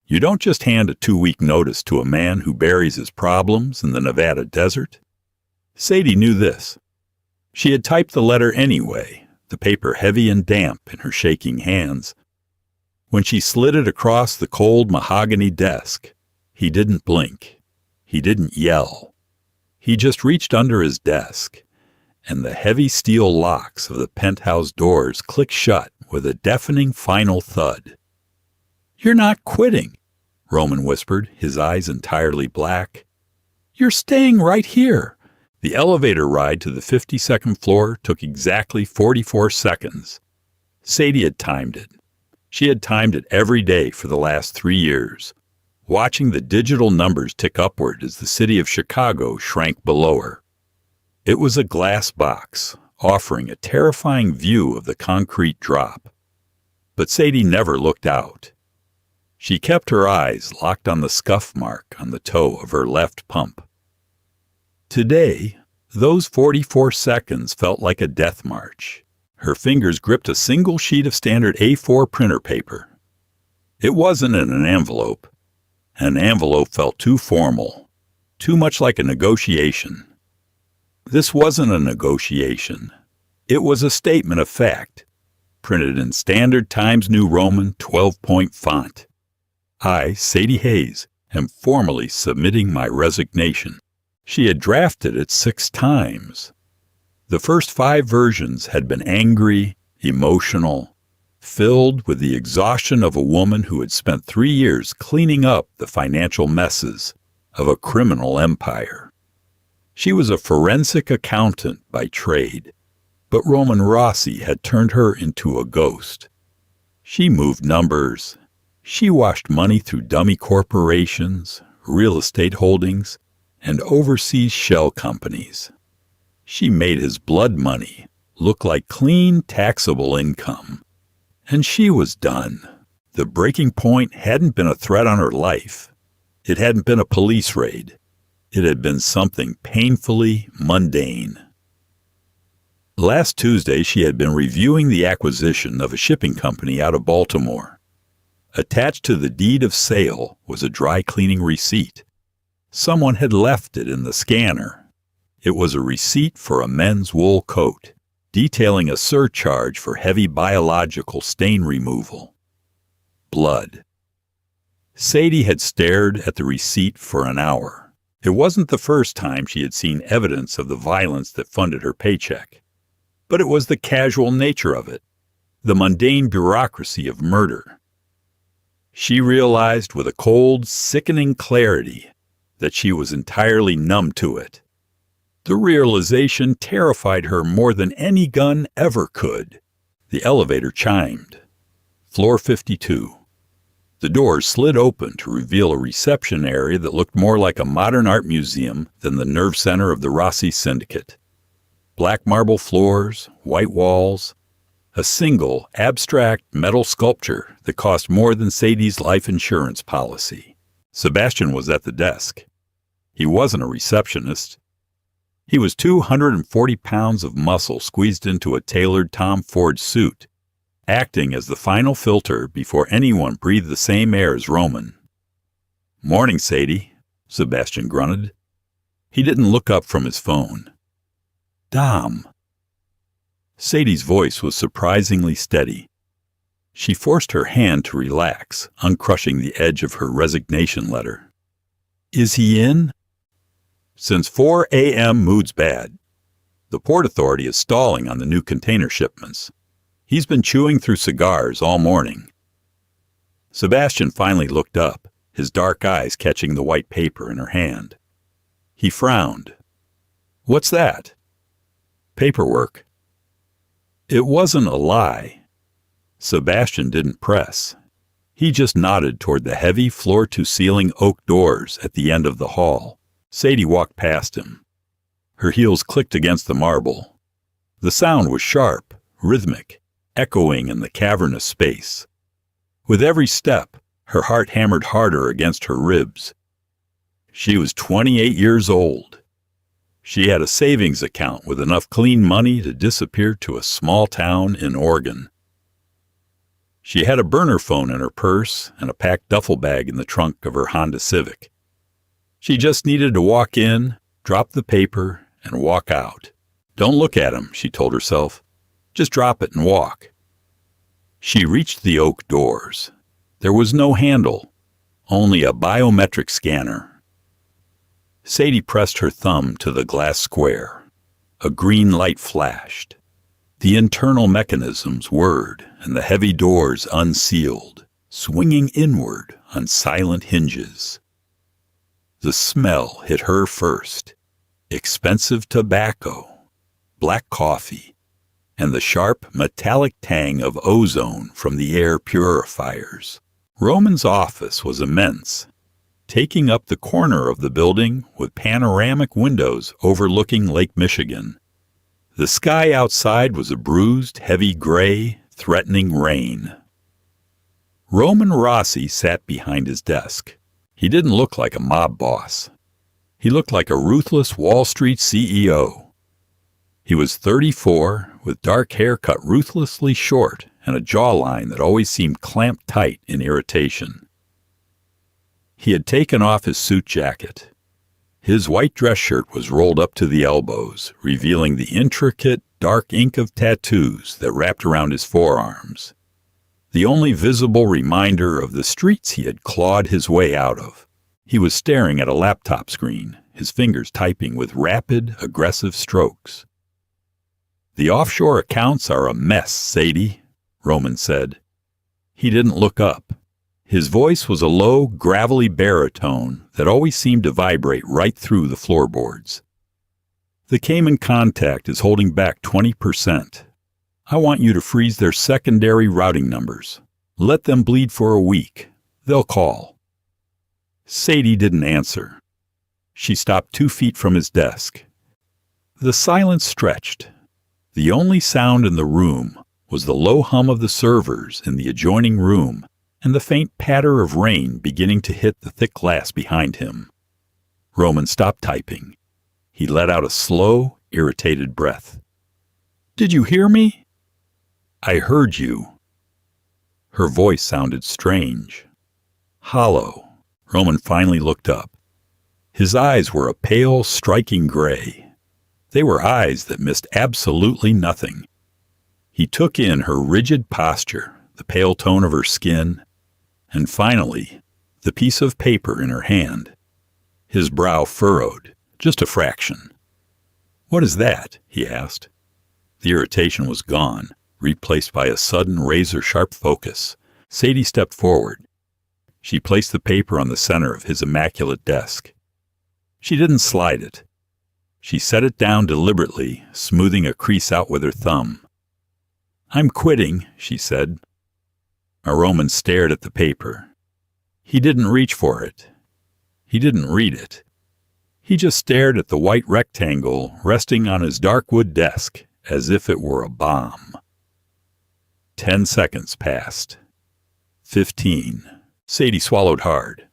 You don't just hand a 2-week notice to a man who buries his problems in the Nevada desert. Sadie knew this. She had typed the letter anyway, the paper heavy and damp in her shaking hands. When she slid it across the cold mahogany desk, he didn't blink. He didn't yell. He just reached under his desk, and the heavy steel locks of the penthouse doors clicked shut with a deafening final thud. "You're not quitting," Roman whispered, his eyes entirely black. "You're staying right here." The elevator ride to the 52nd floor took exactly 44 seconds. Sadie had timed it. She had timed it every day for the last 3 years, watching the digital numbers tick upward as the city of Chicago shrank below her. It was a glass box, offering a terrifying view of the concrete drop. But Sadie never looked out. She kept her eyes locked on the scuff mark on the toe of her left pump. Today, those 44 seconds felt like a death march. Her fingers gripped a single sheet of standard A4 printer paper. It wasn't in an envelope. An envelope felt too formal, too much like a negotiation. This wasn't a negotiation. It was a statement of fact, printed in standard Times New Roman 12-point font. I, Sadie Hayes, am formally submitting my resignation. She had drafted it 6 times. The first 5 versions had been angry, emotional, filled with the exhaustion of a woman who had spent 3 years cleaning up the financial messes of a criminal empire. She was a forensic accountant by trade, but Roman Rossi had turned her into a ghost. She moved numbers. She washed money through dummy corporations, real estate holdings, and overseas shell companies. She made his blood money look like clean, taxable income. And she was done. The breaking point hadn't been a threat on her life. It hadn't been a police raid. It had been something painfully mundane. Last Tuesday, she had been reviewing the acquisition of a shipping company out of Baltimore. Attached to the deed of sale was a dry cleaning receipt. Someone had left it in the scanner. It was a receipt for a men's wool coat, detailing a surcharge for heavy biological stain removal. Blood. Sadie had stared at the receipt for an hour. It wasn't the first time she had seen evidence of the violence that funded her paycheck. But it was the casual nature of it, the mundane bureaucracy of murder. She realized with a cold, sickening clarity that she was entirely numb to it. The realization terrified her more than any gun ever could. The elevator chimed. Floor 52. The doors slid open to reveal a reception area that looked more like a modern art museum than the nerve center of the Rossi Syndicate. Black marble floors, white walls, a single, abstract metal sculpture that cost more than Sadie's life insurance policy. Sebastian was at the desk. He wasn't a receptionist. He was 240 pounds of muscle squeezed into a tailored Tom Ford suit, acting as the final filter before anyone breathed the same air as Roman. "Morning, Sadie," Sebastian grunted. He didn't look up from his phone. "Dom." Sadie's voice was surprisingly steady. She forced her hand to relax, uncrushing the edge of her resignation letter. "Is he in?" "Since 4 a.m., mood's bad. The Port Authority is stalling on the new container shipments. He's been chewing through cigars all morning." Sebastian finally looked up, his dark eyes catching the white paper in her hand. He frowned. "What's that?" "Paperwork." It wasn't a lie. Sebastian didn't press. He just nodded toward the heavy floor-to-ceiling oak doors at the end of the hall. Sadie walked past him. Her heels clicked against the marble. The sound was sharp, rhythmic, echoing in the cavernous space. With every step, her heart hammered harder against her ribs. She was 28 years old. She had a savings account with enough clean money to disappear to a small town in Oregon. She had a burner phone in her purse and a packed duffel bag in the trunk of her Honda Civic. She just needed to walk in, drop the paper, and walk out. Don't look at him, she told herself. Just drop it and walk. She reached the oak doors. There was no handle, only a biometric scanner. Sadie pressed her thumb to the glass square. A green light flashed. The internal mechanisms whirred and the heavy doors unsealed, swinging inward on silent hinges. The smell hit her first. Expensive tobacco, black coffee, and the sharp metallic tang of ozone from the air purifiers. Roman's office was immense, taking up the corner of the building with panoramic windows overlooking Lake Michigan. The sky outside was a bruised, heavy gray, threatening rain. Roman Rossi sat behind his desk. He didn't look like a mob boss. He looked like a ruthless Wall Street CEO. He was 34, with dark hair cut ruthlessly short and a jawline that always seemed clamped tight in irritation. He had taken off his suit jacket. His white dress shirt was rolled up to the elbows, revealing the intricate, dark ink of tattoos that wrapped around his forearms, the only visible reminder of the streets he had clawed his way out of. He was staring at a laptop screen, his fingers typing with rapid, aggressive strokes. "The offshore accounts are a mess, Sadie," Roman said. He didn't look up. His voice was a low, gravelly baritone that always seemed to vibrate right through the floorboards. "The Cayman contact is holding back 20%. I want you to freeze their secondary routing numbers. Let them bleed for a week. They'll call." Sadie didn't answer. She stopped 2 feet from his desk. The silence stretched. The only sound in the room was the low hum of the servers in the adjoining room and the faint patter of rain beginning to hit the thick glass behind him. Roman stopped typing. He let out a slow, irritated breath. "Did you hear me?" "I heard you." Her voice sounded strange, hollow. Roman finally looked up. His eyes were a pale, striking gray. They were eyes that missed absolutely nothing. He took in her rigid posture, the pale tone of her skin, and finally, the piece of paper in her hand. His brow furrowed, just a fraction. "What is that?" he asked. The irritation was gone, replaced by a sudden razor-sharp focus. Sadie stepped forward. She placed the paper on the center of his immaculate desk. She didn't slide it. She set it down deliberately, smoothing a crease out with her thumb. "I'm quitting," she said. Roman stared at the paper. He didn't reach for it. He didn't read it. He just stared at the white rectangle resting on his dark wood desk as if it were a bomb. 10 seconds passed. 15. Sadie swallowed hard.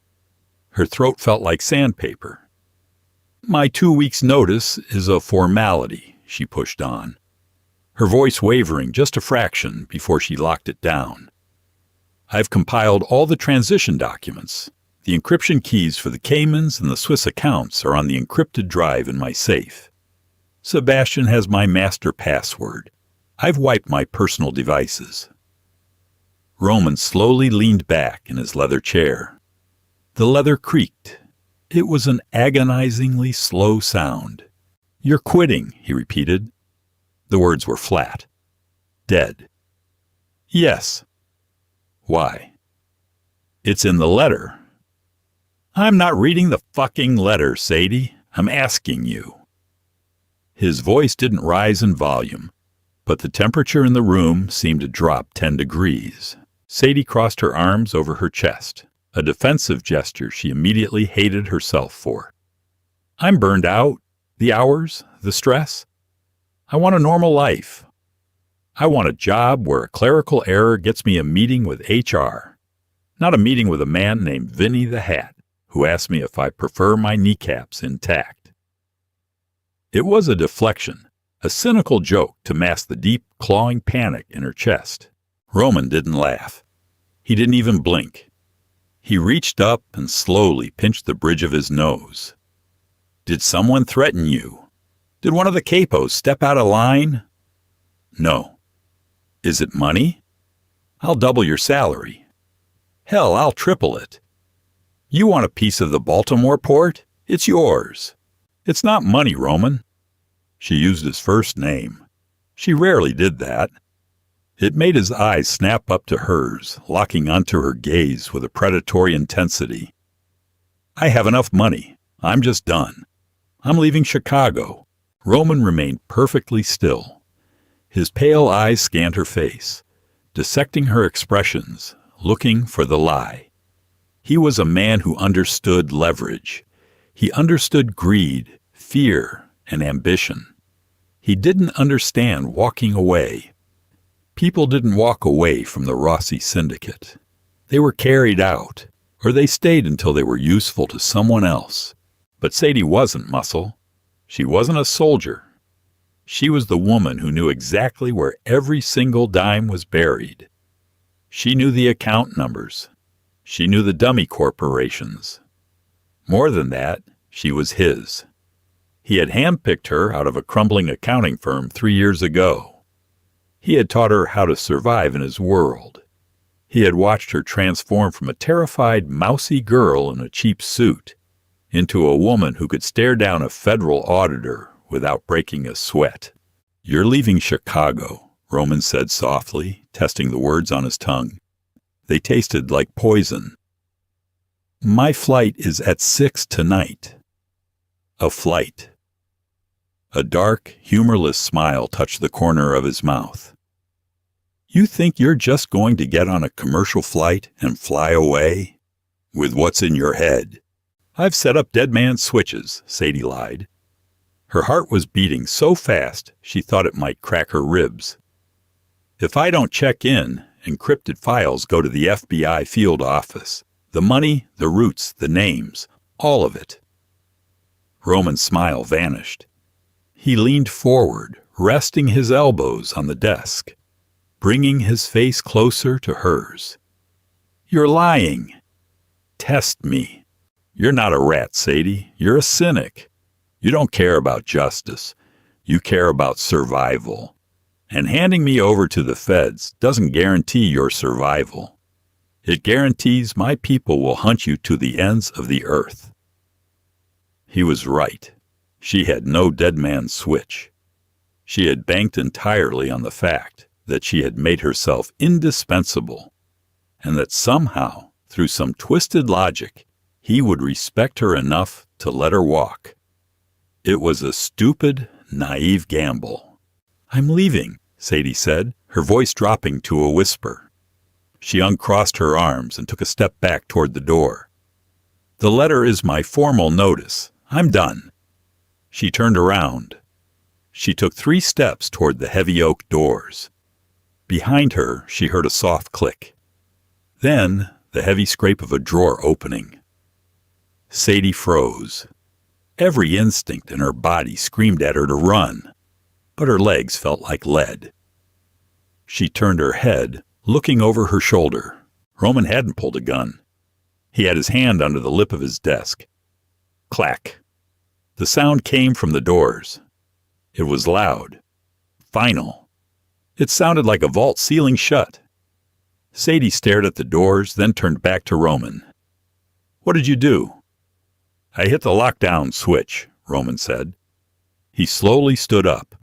Her throat felt like sandpaper. "My 2 weeks' notice is a formality," she pushed on, her voice wavering just a fraction before she locked it down. "I've compiled all the transition documents. The encryption keys for the Caymans and the Swiss accounts are on the encrypted drive in my safe. Sebastian has my master password. I've wiped my personal devices." Roman slowly leaned back in his leather chair. The leather creaked. It was an agonizingly slow sound. "You're quitting," he repeated. The words were flat. Dead. "Yes." "Why?" "It's in the letter." "I'm not reading the fucking letter, Sadie. I'm asking you." His voice didn't rise in volume, but the temperature in the room seemed to drop 10 degrees. Sadie crossed her arms over her chest, a defensive gesture she immediately hated herself for. "I'm burned out. The hours, the stress. I want a normal life. I want a job where a clerical error gets me a meeting with HR, not a meeting with a man named Vinny the Hat, who asked me if I prefer my kneecaps intact." It was a deflection, a cynical joke to mask the deep, clawing panic in her chest. Roman didn't laugh. He didn't even blink. He reached up and slowly pinched the bridge of his nose. Did someone threaten you? Did one of the capos step out of line? No. Is it money? I'll double your salary. Hell, I'll triple it. You want a piece of the Baltimore port? It's yours. It's not money, Roman. She used his first name. She rarely did that. It made his eyes snap up to hers, locking onto her gaze with a predatory intensity. I have enough money. I'm just done. I'm leaving Chicago. Roman remained perfectly still. His pale eyes scanned her face, dissecting her expressions, looking for the lie. He was a man who understood leverage. He understood greed, fear, and ambition. He didn't understand walking away. People didn't walk away from the Rossi Syndicate. They were carried out, or they stayed until they were useful to someone else. But Sadie wasn't muscle. She wasn't a soldier. She was the woman who knew exactly where every single dime was buried. She knew the account numbers. She knew the dummy corporations. More than that, she was his. He had handpicked her out of a crumbling accounting firm 3 years ago. He had taught her how to survive in his world. He had watched her transform from a terrified, mousy girl in a cheap suit into a woman who could stare down a federal auditor without breaking a sweat. You're leaving Chicago, Roman said softly, testing the words on his tongue. They tasted like poison. My flight is at 6 tonight. A flight. A dark, humorless smile touched the corner of his mouth. You think you're just going to get on a commercial flight and fly away? With what's in your head? I've set up dead man switches, Sadie lied. Her heart was beating so fast she thought it might crack her ribs. If I don't check in, encrypted files go to the FBI field office. The money, the routes, the names, all of it. Roman's smile vanished. He leaned forward, resting his elbows on the desk, bringing his face closer to hers. You're lying. Test me. You're not a rat, Sadie. You're a cynic. You don't care about justice. You care about survival. And handing me over to the feds doesn't guarantee your survival. It guarantees my people will hunt you to the ends of the earth. He was right. She had no dead man switch. She had banked entirely on the fact that she had made herself indispensable, and that somehow, through some twisted logic, he would respect her enough to let her walk. It was a stupid, naive gamble. I'm leaving, Sadie said, her voice dropping to a whisper. She uncrossed her arms and took a step back toward the door. The letter is my formal notice. I'm done. She turned around. She took 3 steps toward the heavy oak doors. Behind her, she heard a soft click. Then, the heavy scrape of a drawer opening. Sadie froze. Every instinct in her body screamed at her to run, but her legs felt like lead. She turned her head, looking over her shoulder. Roman hadn't pulled a gun. He had his hand under the lip of his desk. Clack. The sound came from the doors. It was loud. Final. It sounded like a vault ceiling shut. Sadie stared at the doors, then turned back to Roman. What did you do? I hit the lockdown switch, Roman said. He slowly stood up.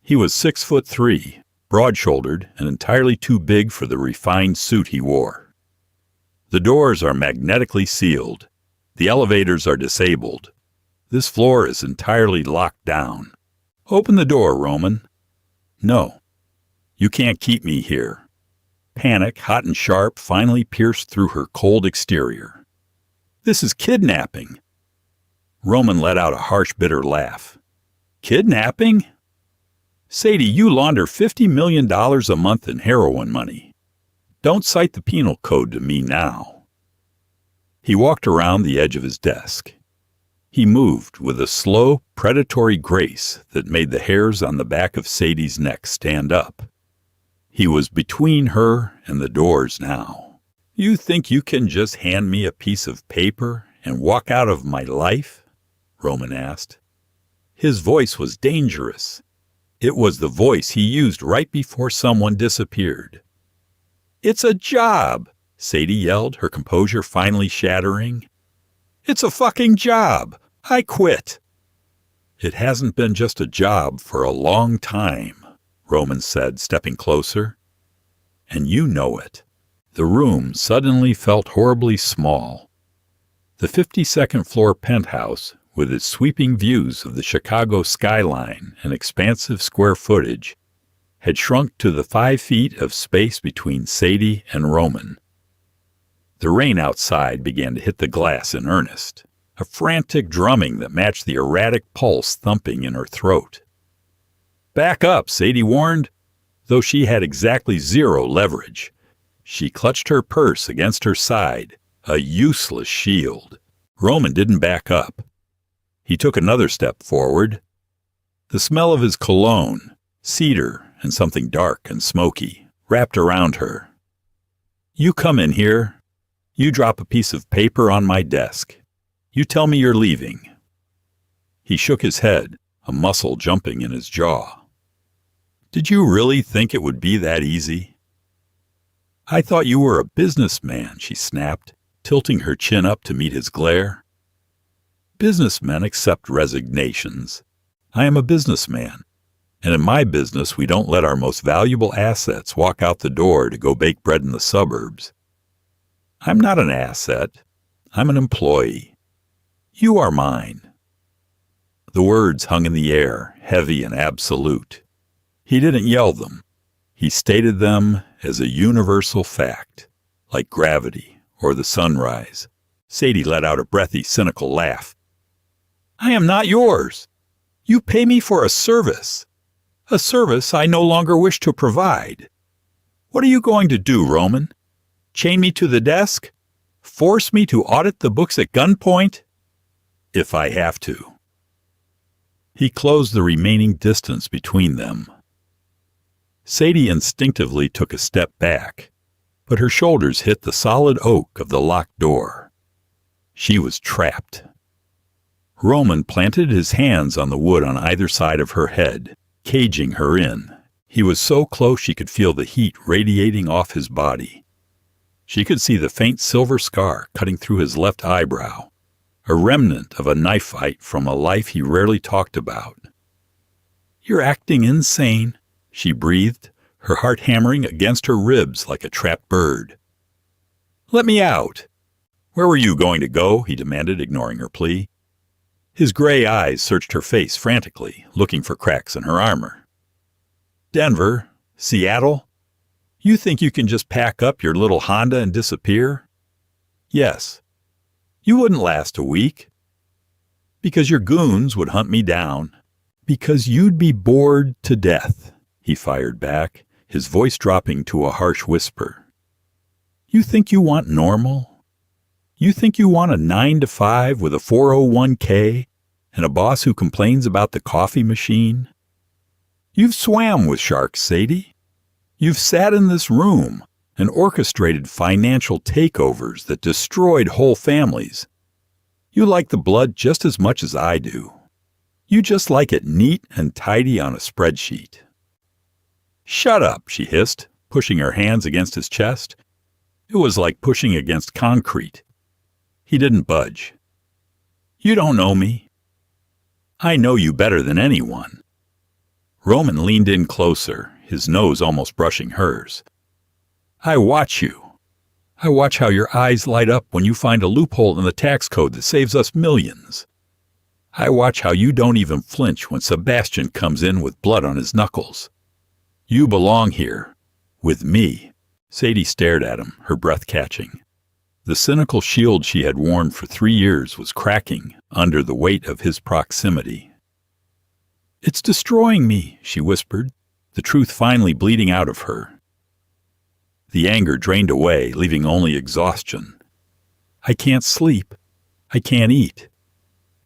He was 6'3", broad-shouldered, and entirely too big for the refined suit he wore. The doors are magnetically sealed. The elevators are disabled. This floor is entirely locked down. Open the door, Roman. No. You can't keep me here. Panic, hot and sharp, finally pierced through her cold exterior. This is kidnapping. Roman let out a harsh, bitter laugh. Kidnapping? Sadie, you launder $50 million a month in heroin money. Don't cite the penal code to me now. He walked around the edge of his desk. He moved with a slow, predatory grace that made the hairs on the back of Sadie's neck stand up. He was between her and the doors now. "You think you can just hand me a piece of paper and walk out of my life?" Roman asked. His voice was dangerous. It was the voice he used right before someone disappeared. "It's a job," Sadie yelled, her composure finally shattering. "It's a fucking job. I quit." "It hasn't been just a job for a long time," Roman said, stepping closer. "And you know it." The room suddenly felt horribly small. The 52nd floor penthouse, with its sweeping views of the Chicago skyline and expansive square footage, had shrunk to the 5 feet of space between Sadie and Roman. The rain outside began to hit the glass in earnest, a frantic drumming that matched the erratic pulse thumping in her throat. "Back up," Sadie warned, though she had exactly zero leverage. She clutched her purse against her side, a useless shield. Roman didn't back up. He took another step forward. The smell of his cologne, cedar and something dark and smoky, wrapped around her. "You come in here. You drop a piece of paper on my desk. You tell me you're leaving." He shook his head, a muscle jumping in his jaw. "Did you really think it would be that easy?" "I thought you were a businessman," she snapped, tilting her chin up to meet his glare. "Businessmen accept resignations. I am a businessman, and in my business we don't let our most valuable assets walk out the door to go bake bread in the suburbs. I'm not an asset. I'm an employee. You are mine." The words hung in the air, heavy and absolute. He didn't yell them. He stated them as a universal fact, like gravity or the sunrise. Sadie let out a breathy, cynical laugh. "I am not yours. You pay me for a service I no longer wish to provide. What are you going to do, Roman? Chain me to the desk? Force me to audit the books at gunpoint?" "If I have to." He closed the remaining distance between them. Sadie instinctively took a step back, but her shoulders hit the solid oak of the locked door. She was trapped. Roman planted his hands on the wood on either side of her head, caging her in. He was so close she could feel the heat radiating off his body. She could see the faint silver scar cutting through his left eyebrow, a remnant of a knife fight from a life he rarely talked about. "You're acting insane," she breathed, her heart hammering against her ribs like a trapped bird. "Let me out." "Where were you going to go?" he demanded, ignoring her plea. His gray eyes searched her face frantically, looking for cracks in her armor. "Denver? Seattle? You think you can just pack up your little Honda and disappear?" "Yes." "You wouldn't last a week." "Because your goons would hunt me down." "Because you'd be bored to death," he fired back, his voice dropping to a harsh whisper. "You think you want normal? You think you want a 9-to-5 with a 401k and a boss who complains about the coffee machine? You've swam with sharks, Sadie. You've sat in this room and orchestrated financial takeovers that destroyed whole families. You like the blood just as much as I do. You just like it neat and tidy on a spreadsheet." "Shut up," she hissed, pushing her hands against his chest. It was like pushing against concrete. He didn't budge. "You don't know me." "I know you better than anyone." Roman leaned in closer, his nose almost brushing hers. "I watch you. I watch how your eyes light up when you find a loophole in the tax code that saves us millions. I watch how you don't even flinch when Sebastian comes in with blood on his knuckles. You belong here, with me." Sadie stared at him, her breath catching. The cynical shield she had worn for 3 years was cracking under the weight of his proximity. "It's destroying me," she whispered, the truth finally bleeding out of her. The anger drained away, leaving only exhaustion. "I can't sleep. I can't eat.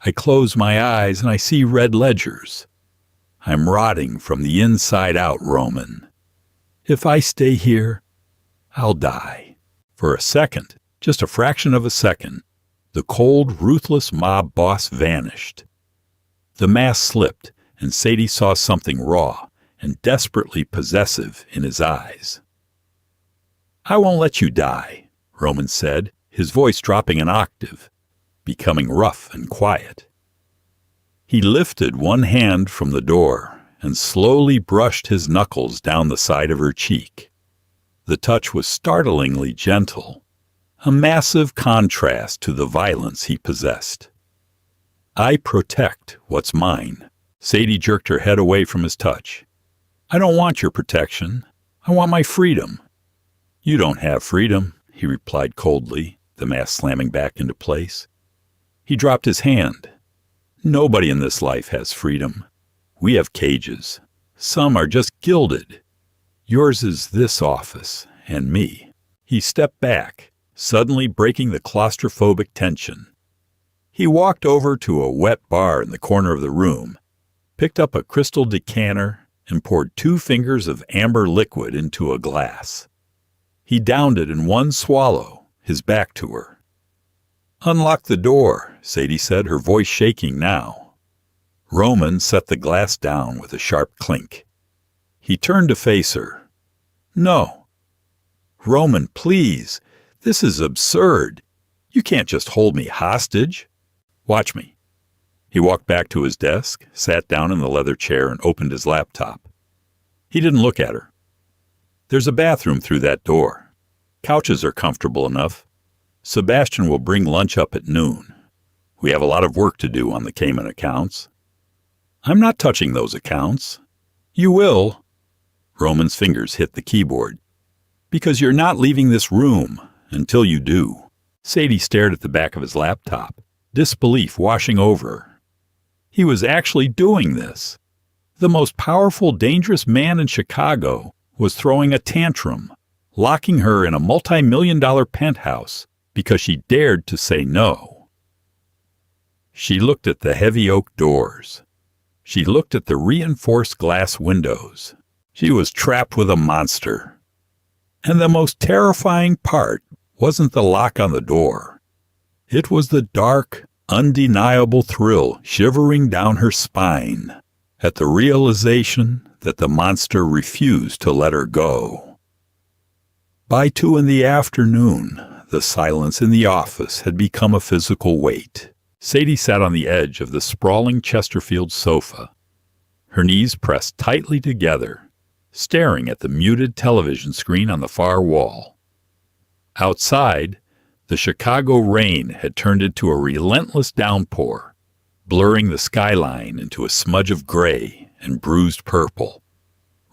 I close my eyes and I see red ledgers. I'm rotting from the inside out, Roman. If I stay here, I'll die. For a second, just a fraction of a second, the cold, ruthless mob boss vanished. The mask slipped, and Sadie saw something raw and desperately possessive in his eyes. I won't let you die, Roman said, his voice dropping an octave, becoming rough and quiet. He lifted one hand from the door and slowly brushed his knuckles down the side of her cheek. The touch was startlingly gentle, a massive contrast to the violence he possessed. I protect what's mine. Sadie jerked her head away from his touch. I don't want your protection. I want my freedom. You don't have freedom, he replied coldly, the mask slamming back into place. He dropped his hand. Nobody in this life has freedom. We have cages. Some are just gilded. Yours is this office, and me. He stepped back, suddenly breaking the claustrophobic tension. He walked over to a wet bar in the corner of the room, picked up a crystal decanter, and poured 2 fingers of amber liquid into a glass. He downed it in one swallow, his back to her. Unlock the door, Sadie said, her voice shaking now. Roman set the glass down with a sharp clink. He turned to face her. No. Roman, please. This is absurd. You can't just hold me hostage. Watch me. He walked back to his desk, sat down in the leather chair, and opened his laptop. He didn't look at her. There's a bathroom through that door. Couches are comfortable enough. Sebastian will bring lunch up at noon. We have a lot of work to do on the Cayman accounts. I'm not touching those accounts. You will. Roman's fingers hit the keyboard. Because you're not leaving this room until you do. Sadie stared at the back of his laptop, disbelief washing over her. He was actually doing this. The most powerful, dangerous man in Chicago was throwing a tantrum, locking her in a multi-million-dollar penthouse because she dared to say no. She looked at the heavy oak doors. She looked at the reinforced glass windows. She was trapped with a monster. And the most terrifying part wasn't the lock on the door. It was the dark, undeniable thrill shivering down her spine at the realization that the monster refused to let her go. By 2 in the afternoon, the silence in the office had become a physical weight. Sadie sat on the edge of the sprawling Chesterfield sofa, her knees pressed tightly together, staring at the muted television screen on the far wall. Outside, the Chicago rain had turned into a relentless downpour, blurring the skyline into a smudge of gray and bruised purple.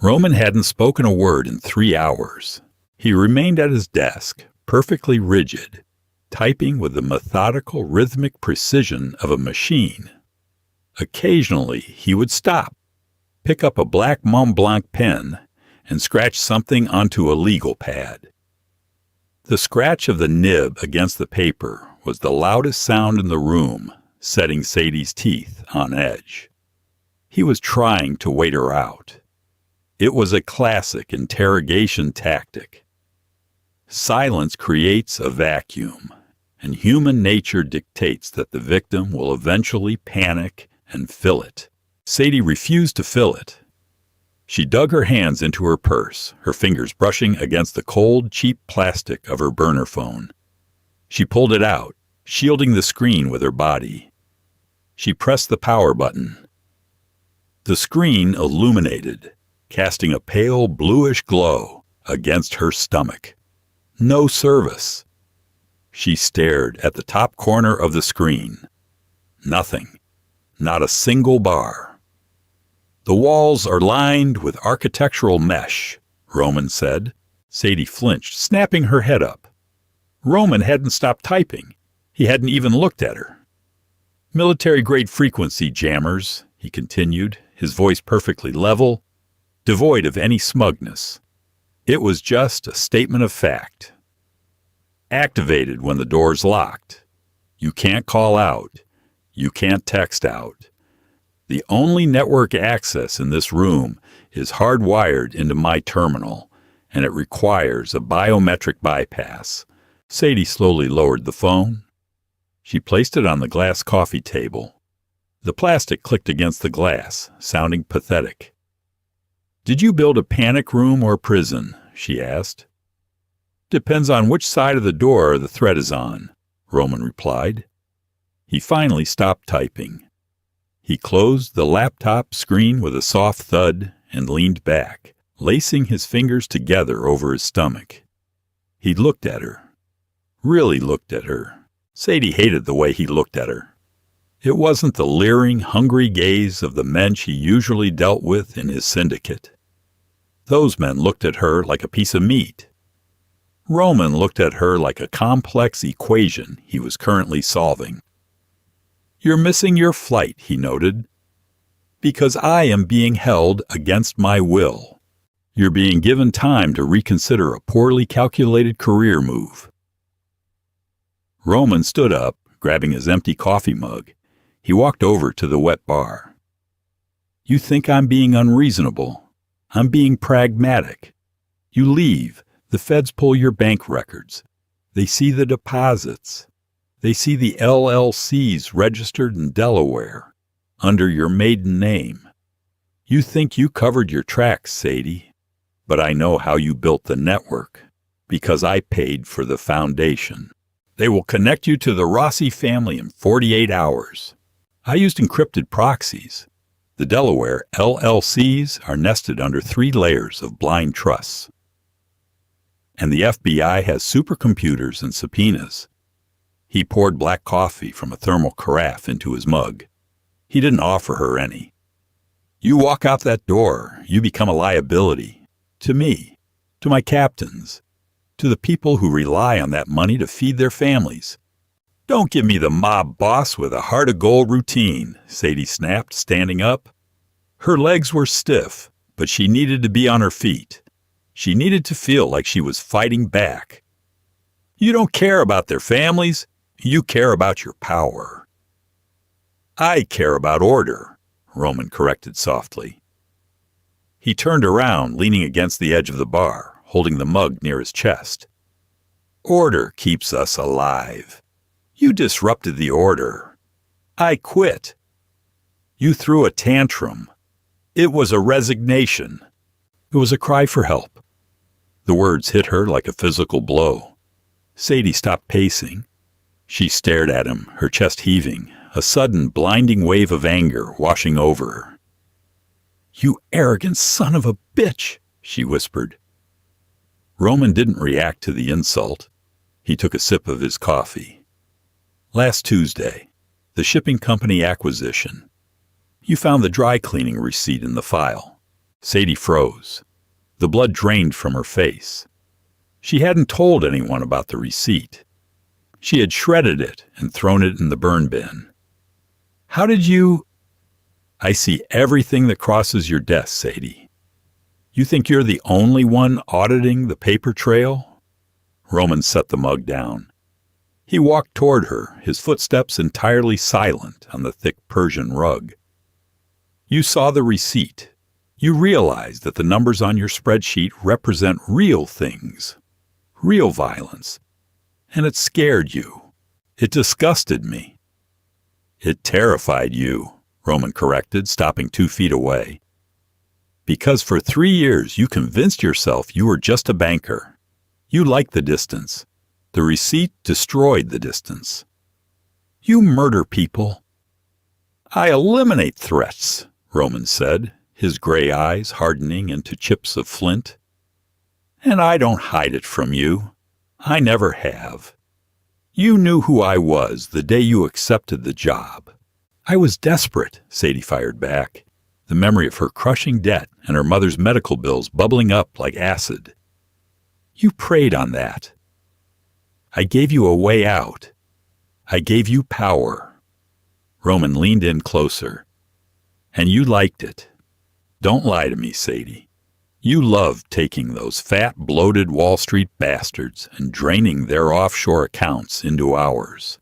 Roman hadn't spoken a word in 3 hours. He remained at his desk, perfectly rigid, typing with the methodical, rhythmic precision of a machine. Occasionally, he would stop, pick up a black Mont Blanc pen, and scratch something onto a legal pad. The scratch of the nib against the paper was the loudest sound in the room, setting Sadie's teeth on edge. He was trying to wait her out. It was a classic interrogation tactic. Silence creates a vacuum, and human nature dictates that the victim will eventually panic and fill it. Sadie refused to fill it. She dug her hands into her purse, her fingers brushing against the cold, cheap plastic of her burner phone. She pulled it out, shielding the screen with her body. She pressed the power button. The screen illuminated, casting a pale bluish glow against her stomach. No service. She stared at the top corner of the screen. Nothing. Not a single bar. The walls are lined with architectural mesh, Roman said. Sadie flinched, snapping her head up. Roman hadn't stopped typing. He hadn't even looked at her. Military-grade frequency jammers, he continued, his voice perfectly level, devoid of any smugness. It was just a statement of fact. Activated when the door's locked. You can't call out. You can't text out. The only network access in this room is hardwired into my terminal, and it requires a biometric bypass. Sadie slowly lowered the phone. She placed it on the glass coffee table. The plastic clicked against the glass, sounding pathetic. "Did you build a panic room or prison?" she asked. "Depends on which side of the door the threat is on," Roman replied. He finally stopped typing. He closed the laptop screen with a soft thud and leaned back, lacing his fingers together over his stomach. He looked at her. Really looked at her. Sadie hated the way he looked at her. It wasn't the leering, hungry gaze of the men she usually dealt with in his syndicate. Those men looked at her like a piece of meat. Roman looked at her like a complex equation he was currently solving. "You're missing your flight," he noted, "because I am being held against my will. You're being given time to reconsider a poorly calculated career move." Roman stood up, grabbing his empty coffee mug. He walked over to the wet bar. "You think I'm being unreasonable. I'm being pragmatic. You leave. The feds pull your bank records. They see the deposits. They see the LLCs registered in Delaware, under your maiden name. You think you covered your tracks, Sadie, but I know how you built the network, because I paid for the foundation. They will connect you to the Rossi family in 48 hours. I used encrypted proxies. The Delaware LLCs are nested under 3 layers of blind trusts. And the FBI has supercomputers and subpoenas." He poured black coffee from a thermal carafe into his mug. He didn't offer her any. "You walk out that door, you become a liability. To me, to my captains, to the people who rely on that money to feed their families. Don't give me the mob boss with a heart of gold routine," Sadie snapped, standing up. Her legs were stiff, but she needed to be on her feet. She needed to feel like she was fighting back. "You don't care about their families. You care about your power." "I care about order," Roman corrected softly. He turned around, leaning against the edge of the bar, holding the mug near his chest. "Order keeps us alive. You disrupted the order. I quit. You threw a tantrum. It was a resignation." It was a cry for help. The words hit her like a physical blow. Sadie stopped pacing. She stared at him, her chest heaving, a sudden blinding wave of anger washing over her. "You arrogant son of a bitch," she whispered. Roman didn't react to the insult. He took a sip of his coffee. "Last Tuesday, the shipping company acquisition. You found the dry cleaning receipt in the file." Sadie froze. The blood drained from her face. She hadn't told anyone about the receipt. She had shredded it and thrown it in the burn bin. "How did you—" "I see everything that crosses your desk, Sadie. You think you're the only one auditing the paper trail?" Roman set the mug down. He walked toward her, his footsteps entirely silent on the thick Persian rug. "You saw the receipt. You realized that the numbers on your spreadsheet represent real things, real violence. And it scared you. It disgusted me." "It terrified you," Roman corrected, stopping 2 feet away. "Because for 3 years you convinced yourself you were just a banker. You liked the distance. The receipt destroyed the distance. You murder people." "I eliminate threats," Roman said, his gray eyes hardening into chips of flint. "And I don't hide it from you. I never have. You knew who I was the day you accepted the job." "I was desperate," Sadie fired back, the memory of her crushing debt and her mother's medical bills bubbling up like acid. "You preyed on that. I gave you a way out. I gave you power." Roman leaned in closer. "And you liked it. Don't lie to me, Sadie. You loved taking those fat, bloated Wall Street bastards and draining their offshore accounts into ours.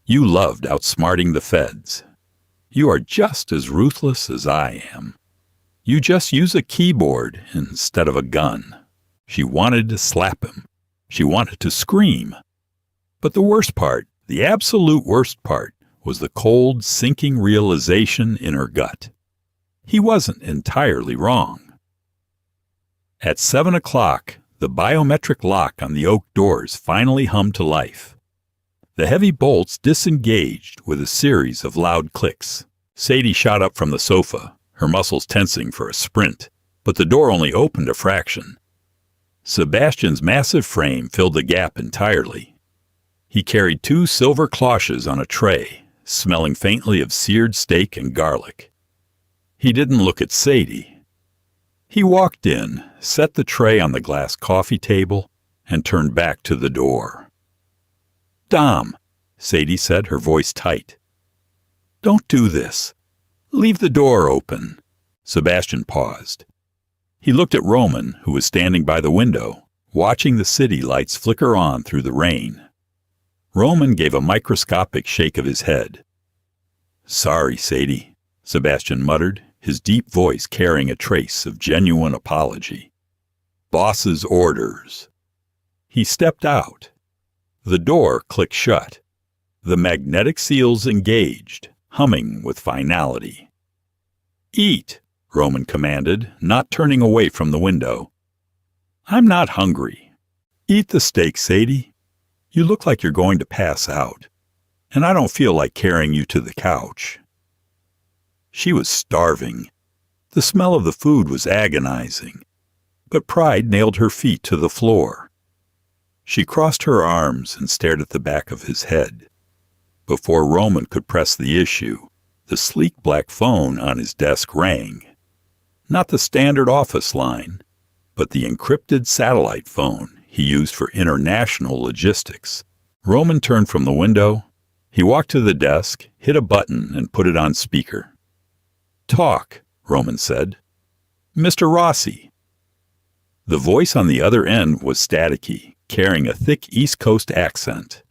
You loved outsmarting the feds. You are just as ruthless as I am. You just use a keyboard instead of a gun." She wanted to slap him. She wanted to scream. But the worst part, the absolute worst part, was the cold, sinking realization in her gut. He wasn't entirely wrong. At 7 o'clock, the biometric lock on the oak doors finally hummed to life. The heavy bolts disengaged with a series of loud clicks. Sadie shot up from the sofa, her muscles tensing for a sprint, but the door only opened a fraction. Sebastian's massive frame filled the gap entirely. He carried 2 silver cloches on a tray, smelling faintly of seared steak and garlic. He didn't look at Sadie. He walked in, set the tray on the glass coffee table, and turned back to the door. "Dom," Sadie said, her voice tight. "Don't do this. Leave the door open." Sebastian paused. He looked at Roman, who was standing by the window, watching the city lights flicker on through the rain. Roman gave a microscopic shake of his head. "Sorry, Sadie," Sebastian muttered, his deep voice carrying a trace of genuine apology. "Boss's orders." He stepped out. The door clicked shut. The magnetic seals engaged, humming with finality. "Eat," Roman commanded, not turning away from the window. "I'm not hungry. Eat the steak, Sadie. You look like you're going to pass out, and I don't feel like carrying you to the couch." She was starving. The smell of the food was agonizing, but pride nailed her feet to the floor. She crossed her arms and stared at the back of his head. Before Roman could press the issue, the sleek black phone on his desk rang. Not the standard office line, but the encrypted satellite phone he used for international logistics. Roman turned from the window. He walked to the desk, hit a button, and put it on speaker. "Talk," Roman said. "Mr. Rossi." The voice on the other end was staticky, carrying a thick East Coast accent.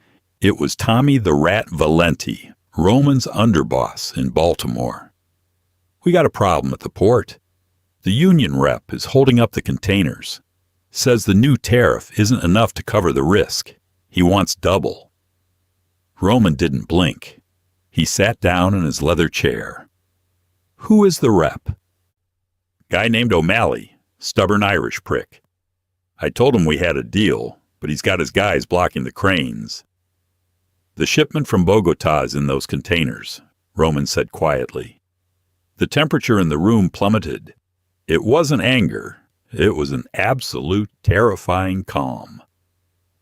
It was Tommy the Rat Valenti, Roman's underboss in Baltimore. "We got a problem at the port. The union rep is holding up the containers. Says the new tariff isn't enough to cover the risk. He wants double." Roman didn't blink. He sat down in his leather chair. "Who is the rep?" "Guy named O'Malley, stubborn Irish prick. I told him we had a deal, but he's got his guys blocking the cranes." "The shipment from Bogota is in those containers," Roman said quietly. The temperature in the room plummeted. It wasn't anger. It was an absolute, terrifying calm.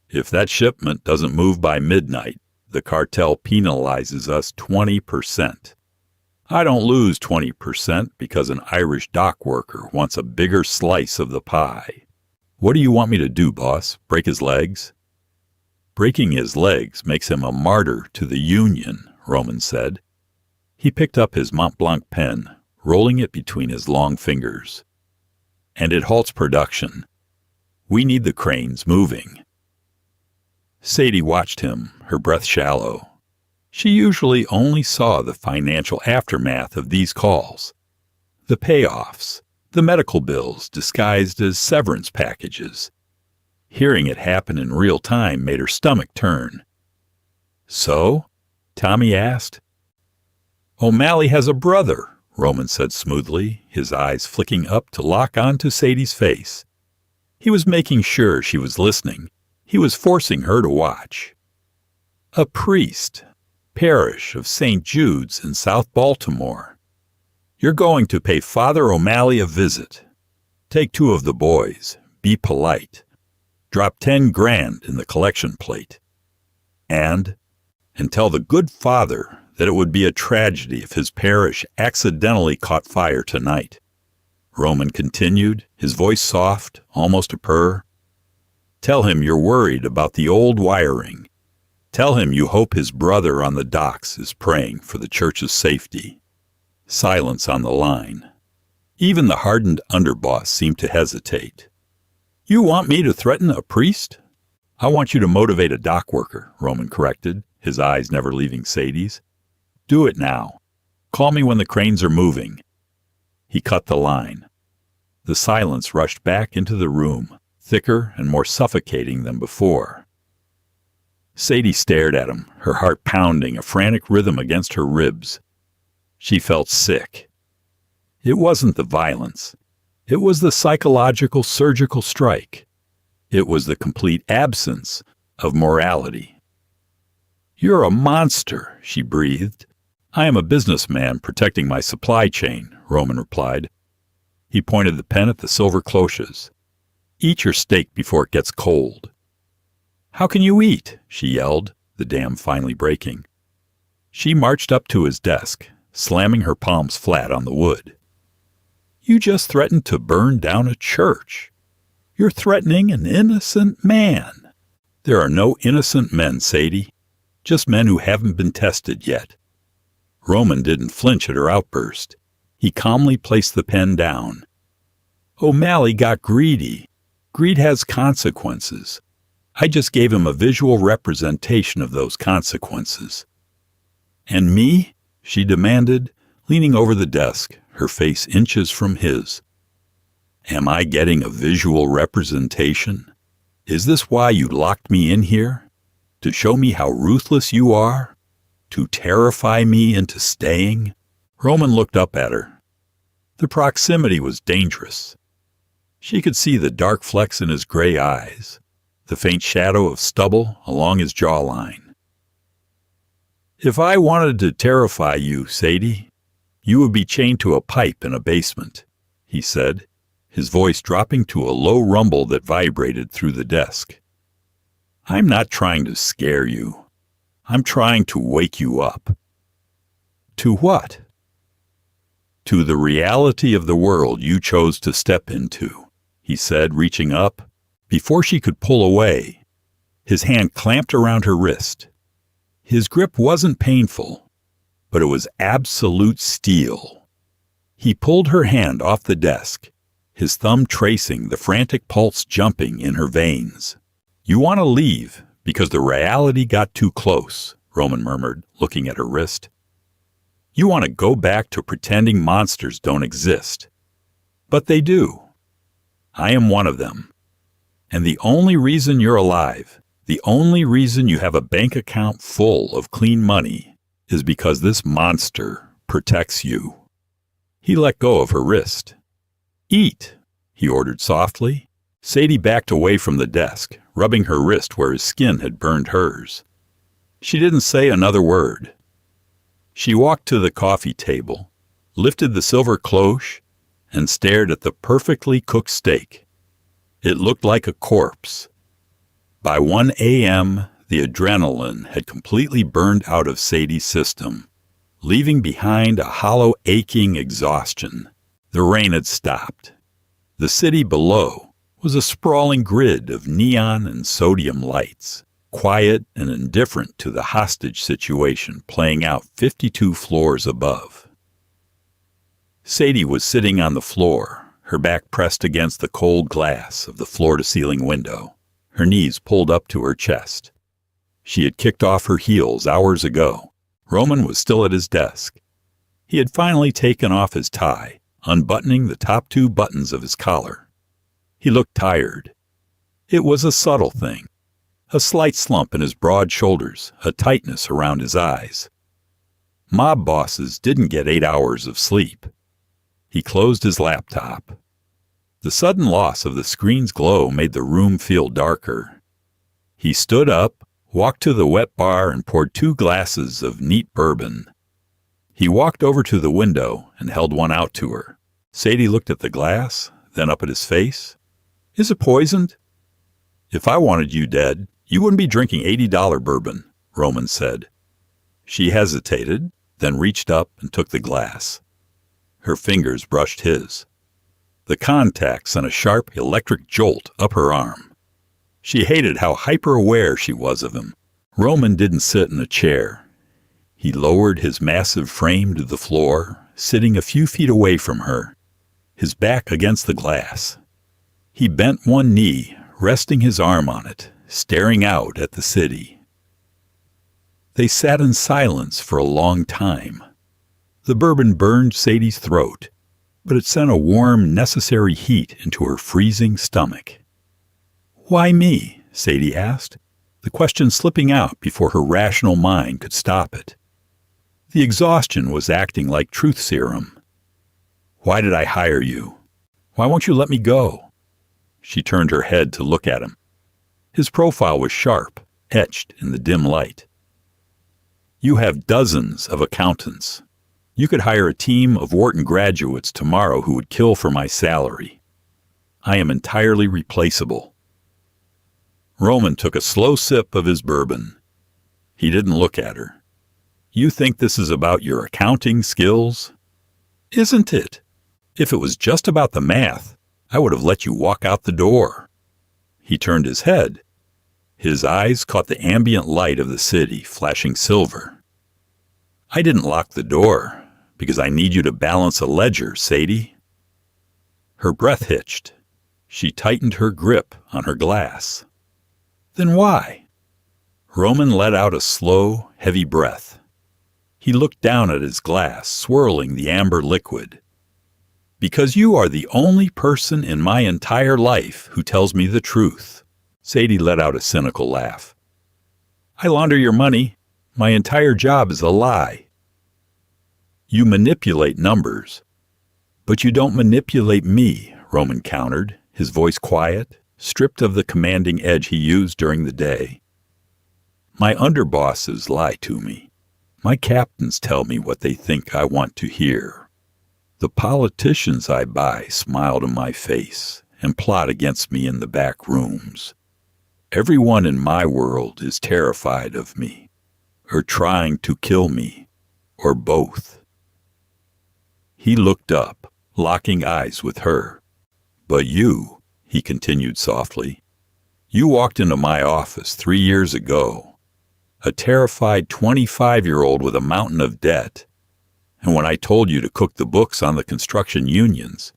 "If that shipment doesn't move by midnight, the cartel penalizes us 20%. I don't lose 20% because an Irish dock worker wants a bigger slice of the pie. What do you want me to do, boss? Break his legs?" "Breaking his legs makes him a martyr to the Union," Roman said. He picked up his Mont Blanc pen, rolling it between his long fingers. "And it halts production. We need the cranes moving." Sadie watched him, her breath shallow. She usually only saw the financial aftermath of these calls. The payoffs, the medical bills disguised as severance packages. Hearing it happen in real time made her stomach turn. "So?" Tommy asked. "O'Malley has a brother," Roman said smoothly, his eyes flicking up to lock onto Sadie's face. He was making sure she was listening. He was forcing her to watch. "A priest, parish of St. Jude's in South Baltimore. You're going to pay Father O'Malley a visit. Take 2 of the boys. Be polite. Drop 10 grand in the collection plate. And tell the good father that it would be a tragedy if his parish accidentally caught fire tonight." Roman continued, his voice soft, almost a purr. "Tell him you're worried about the old wiring. Tell him you hope his brother on the docks is praying for the church's safety." Silence on the line. Even the hardened underboss seemed to hesitate. "You want me to threaten a priest?" "I want you to motivate a dock worker," Roman corrected, his eyes never leaving Sadie's. "Do it now. Call me when the cranes are moving." He cut the line. The silence rushed back into the room, thicker and more suffocating than before. Sadie stared at him, her heart pounding a frantic rhythm against her ribs. She felt sick. It wasn't the violence. It was the psychological surgical strike. It was the complete absence of morality. "You're a monster," she breathed. "I am a businessman protecting my supply chain," Roman replied. He pointed the pen at the silver cloches. "Eat your steak before it gets cold." "How can you eat?" she yelled, the dam finally breaking. She marched up to his desk, slamming her palms flat on the wood. "You just threatened to burn down a church. You're threatening an innocent man." "There are no innocent men, Sadie. Just men who haven't been tested yet." Roman didn't flinch at her outburst. He calmly placed the pen down. "O'Malley got greedy. Greed has consequences. I just gave him a visual representation of those consequences." "And me?" she demanded, leaning over the desk, her face inches from his. "Am I getting a visual representation? Is this why you locked me in here? To show me how ruthless you are? To terrify me into staying?" Roman looked up at her. The proximity was dangerous. She could see the dark flecks in his gray eyes, the faint shadow of stubble along his jawline. "If I wanted to terrify you, Sadie, you would be chained to a pipe in a basement," he said, his voice dropping to a low rumble that vibrated through the desk. "I'm not trying to scare you. I'm trying to wake you up." "To what?" "To the reality of the world you chose to step into," he said, reaching up. Before she could pull away, his hand clamped around her wrist. His grip wasn't painful, but it was absolute steel. He pulled her hand off the desk, his thumb tracing the frantic pulse jumping in her veins. "You want to leave because the reality got too close," Roman murmured, looking at her wrist. "You want to go back to pretending monsters don't exist. But they do. I am one of them. And the only reason you're alive, the only reason you have a bank account full of clean money, is because this monster protects you." He let go of her wrist. "Eat," he ordered softly. Sadie backed away from the desk, rubbing her wrist where his skin had burned hers. She didn't say another word. She walked to the coffee table, lifted the silver cloche, and stared at the perfectly cooked steak. It looked like a corpse. By 1 a.m., the adrenaline had completely burned out of Sadie's system, leaving behind a hollow, aching exhaustion. The rain had stopped. The city below was a sprawling grid of neon and sodium lights, quiet and indifferent to the hostage situation playing out 52 floors above. Sadie was sitting on the floor, her back pressed against the cold glass of the floor-to-ceiling window, her knees pulled up to her chest. She had kicked off her heels hours ago. Roman was still at his desk. He had finally taken off his tie, unbuttoning the top 2 buttons of his collar. He looked tired. It was a subtle thing. A slight slump in his broad shoulders, a tightness around his eyes. Mob bosses didn't get 8 hours of sleep. He closed his laptop. The sudden loss of the screen's glow made the room feel darker. He stood up, walked to the wet bar and poured 2 glasses of neat bourbon. He walked over to the window and held one out to her. Sadie looked at the glass, then up at his face. "Is it poisoned?" "If I wanted you dead, you wouldn't be drinking $80 bourbon," Roman said. She hesitated, then reached up and took the glass. Her fingers brushed his. The contact sent a sharp electric jolt up her arm. She hated how hyper-aware she was of him. Roman didn't sit in a chair. He lowered his massive frame to the floor, sitting a few feet away from her, his back against the glass. He bent one knee, resting his arm on it, staring out at the city. They sat in silence for a long time. The bourbon burned Sadie's throat, but it sent a warm, necessary heat into her freezing stomach. Why me? Sadie asked, the question slipping out before her rational mind could stop it. The exhaustion was acting like truth serum. Why did I hire you? Why won't you let me go? She turned her head to look at him. His profile was sharp, etched in the dim light. You have dozens of accountants. You could hire a team of Wharton graduates tomorrow who would kill for my salary. I am entirely replaceable. Roman took a slow sip of his bourbon. He didn't look at her. You think this is about your accounting skills? Isn't it? If it was just about the math, I would have let you walk out the door. He turned his head. His eyes caught the ambient light of the city flashing silver. I didn't lock the door because I need you to balance a ledger, Sadie. Her breath hitched. She tightened her grip on her glass. Then why? Roman let out a slow, heavy breath. He looked down at his glass, swirling the amber liquid. Because you are the only person in my entire life who tells me the truth. Sadie let out a cynical laugh. I launder your money. My entire job is a lie. You manipulate numbers. But you don't manipulate me, Roman countered, his voice quiet, stripped of the commanding edge he used during the day. My underbosses lie to me. My captains tell me what they think I want to hear. The politicians I buy smile to my face and plot against me in the back rooms. Everyone in my world is terrified of me, or trying to kill me, or both. He looked up, locking eyes with her. But you, he continued softly, you walked into my office 3 years ago, a terrified 25-year-old with a mountain of debt. And when I told you to cook the books on the construction unions,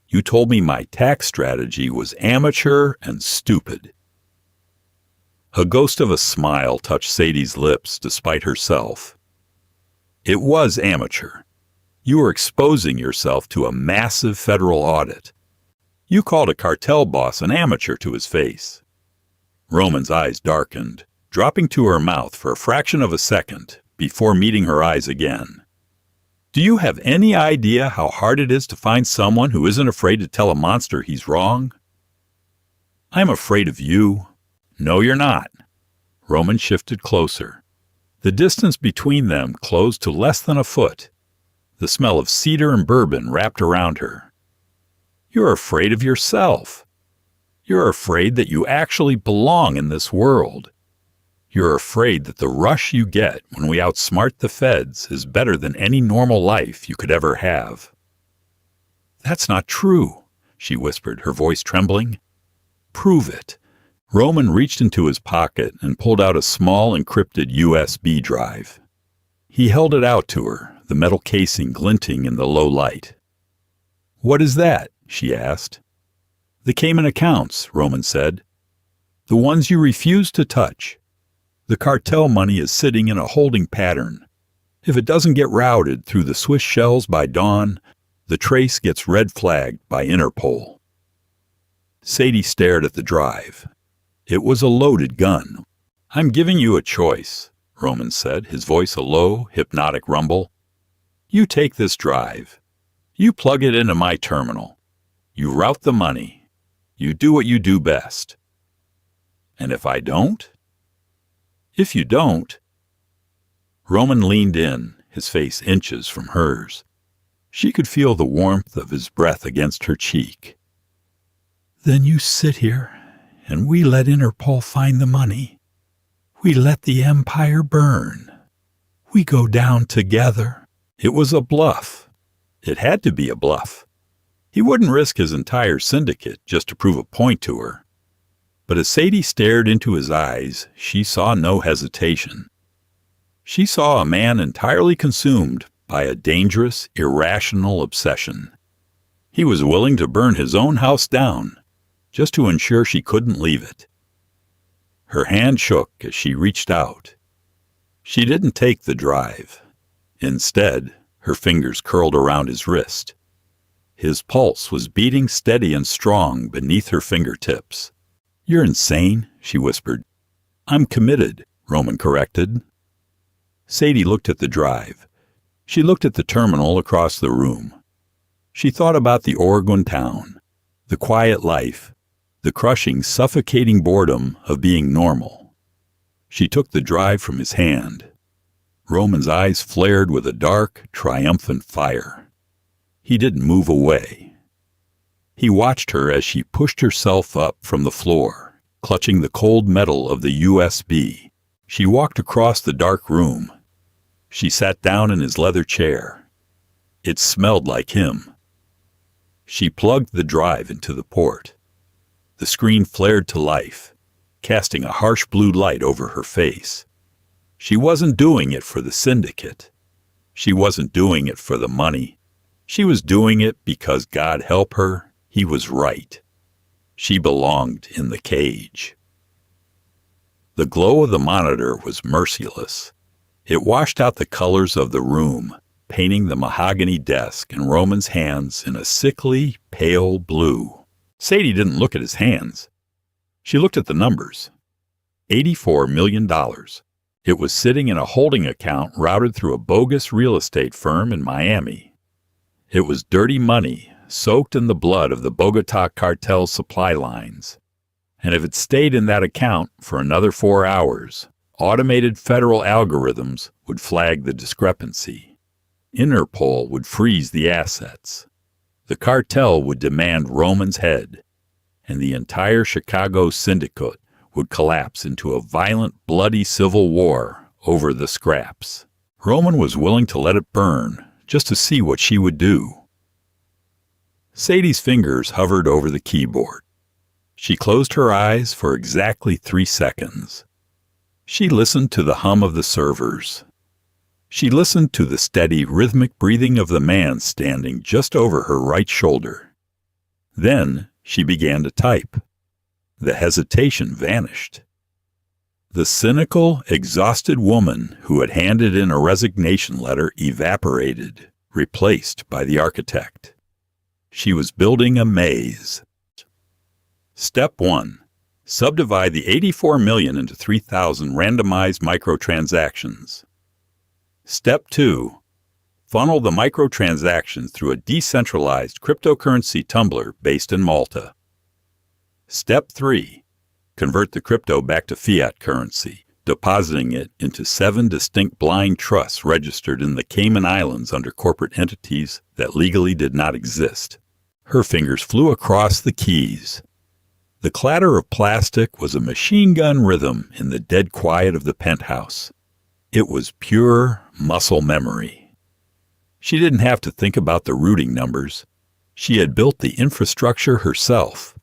you told me my tax strategy was amateur and stupid. A ghost of a smile touched Sadie's lips despite herself. It was amateur. You were exposing yourself to a massive federal audit. You called a cartel boss an amateur to his face. Roman's eyes darkened, dropping to her mouth for a fraction of a second before meeting her eyes again. Do you have any idea how hard it is to find someone who isn't afraid to tell a monster he's wrong? I'm afraid of you. No, you're not. Roman shifted closer. The distance between them closed to less than a foot. The smell of cedar and bourbon wrapped around her. You're afraid of yourself. You're afraid that you actually belong in this world. You're afraid that the rush you get when we outsmart the feds is better than any normal life you could ever have. That's not true, she whispered, her voice trembling. Prove it. Roman reached into his pocket and pulled out a small encrypted USB drive. He held it out to her, the metal casing glinting in the low light. What is that? She asked. The Cayman accounts, Roman said. The ones you refuse to touch. The cartel money is sitting in a holding pattern. If it doesn't get routed through the Swiss shells by dawn, the trace gets red flagged by Interpol. Sadie stared at the drive. It was a loaded gun. I'm giving you a choice, Roman said, his voice a low, hypnotic rumble. You take this drive. You plug it into my terminal. You route the money. You do what you do best. And if I don't? If you don't... Roman leaned in, his face inches from hers. She could feel the warmth of his breath against her cheek. Then you sit here, and we let Interpol find the money. We let the empire burn. We go down together. It was a bluff. It had to be a bluff. He wouldn't risk his entire syndicate just to prove a point to her. But as Sadie stared into his eyes, she saw no hesitation. She saw a man entirely consumed by a dangerous, irrational obsession. He was willing to burn his own house down, just to ensure she couldn't leave it. Her hand shook as she reached out. She didn't take the drive. Instead, her fingers curled around his wrist. His pulse was beating steady and strong beneath her fingertips. "You're insane," she whispered. "I'm committed," Roman corrected. Sadie looked at the drive. She looked at the terminal across the room. She thought about the Oregon town, the quiet life, the crushing, suffocating boredom of being normal. She took the drive from his hand. Roman's eyes flared with a dark, triumphant fire. He didn't move away. He watched her as she pushed herself up from the floor, clutching the cold metal of the USB. She walked across the dark room. She sat down in his leather chair. It smelled like him. She plugged the drive into the port. The screen flared to life, casting a harsh blue light over her face. She wasn't doing it for the syndicate. She wasn't doing it for the money. She was doing it because, God help her, he was right. She belonged in the cage. The glow of the monitor was merciless. It washed out the colors of the room, painting the mahogany desk and Roman's hands in a sickly, pale blue. Sadie didn't look at his hands. She looked at the numbers. $84 million. It was sitting in a holding account routed through a bogus real estate firm in Miami. It was dirty money, soaked in the blood of the Bogota cartel's supply lines. And if it stayed in that account for another 4 hours, automated federal algorithms would flag the discrepancy. Interpol would freeze the assets. The cartel would demand Roman's head, and the entire Chicago syndicate would collapse into a violent, bloody civil war over the scraps. Roman was willing to let it burn just to see what she would do. Sadie's fingers hovered over the keyboard. She closed her eyes for exactly 3 seconds. She listened to the hum of the servers. She listened to the steady, rhythmic breathing of the man standing just over her right shoulder. Then she began to type. The hesitation vanished. The cynical, exhausted woman who had handed in a resignation letter evaporated, replaced by the architect. She was building a maze. Step 1. Subdivide the $84 million into 3,000 randomized microtransactions. Step 2. Funnel the microtransactions through a decentralized cryptocurrency tumbler based in Malta. Step 3. Convert the crypto back to fiat currency, depositing it into 7 distinct blind trusts registered in the Cayman Islands under corporate entities that legally did not exist. Her fingers flew across the keys. The clatter of plastic was a machine gun rhythm in the dead quiet of the penthouse. It was pure muscle memory. She didn't have to think about the routing numbers. She had built the infrastructure herself.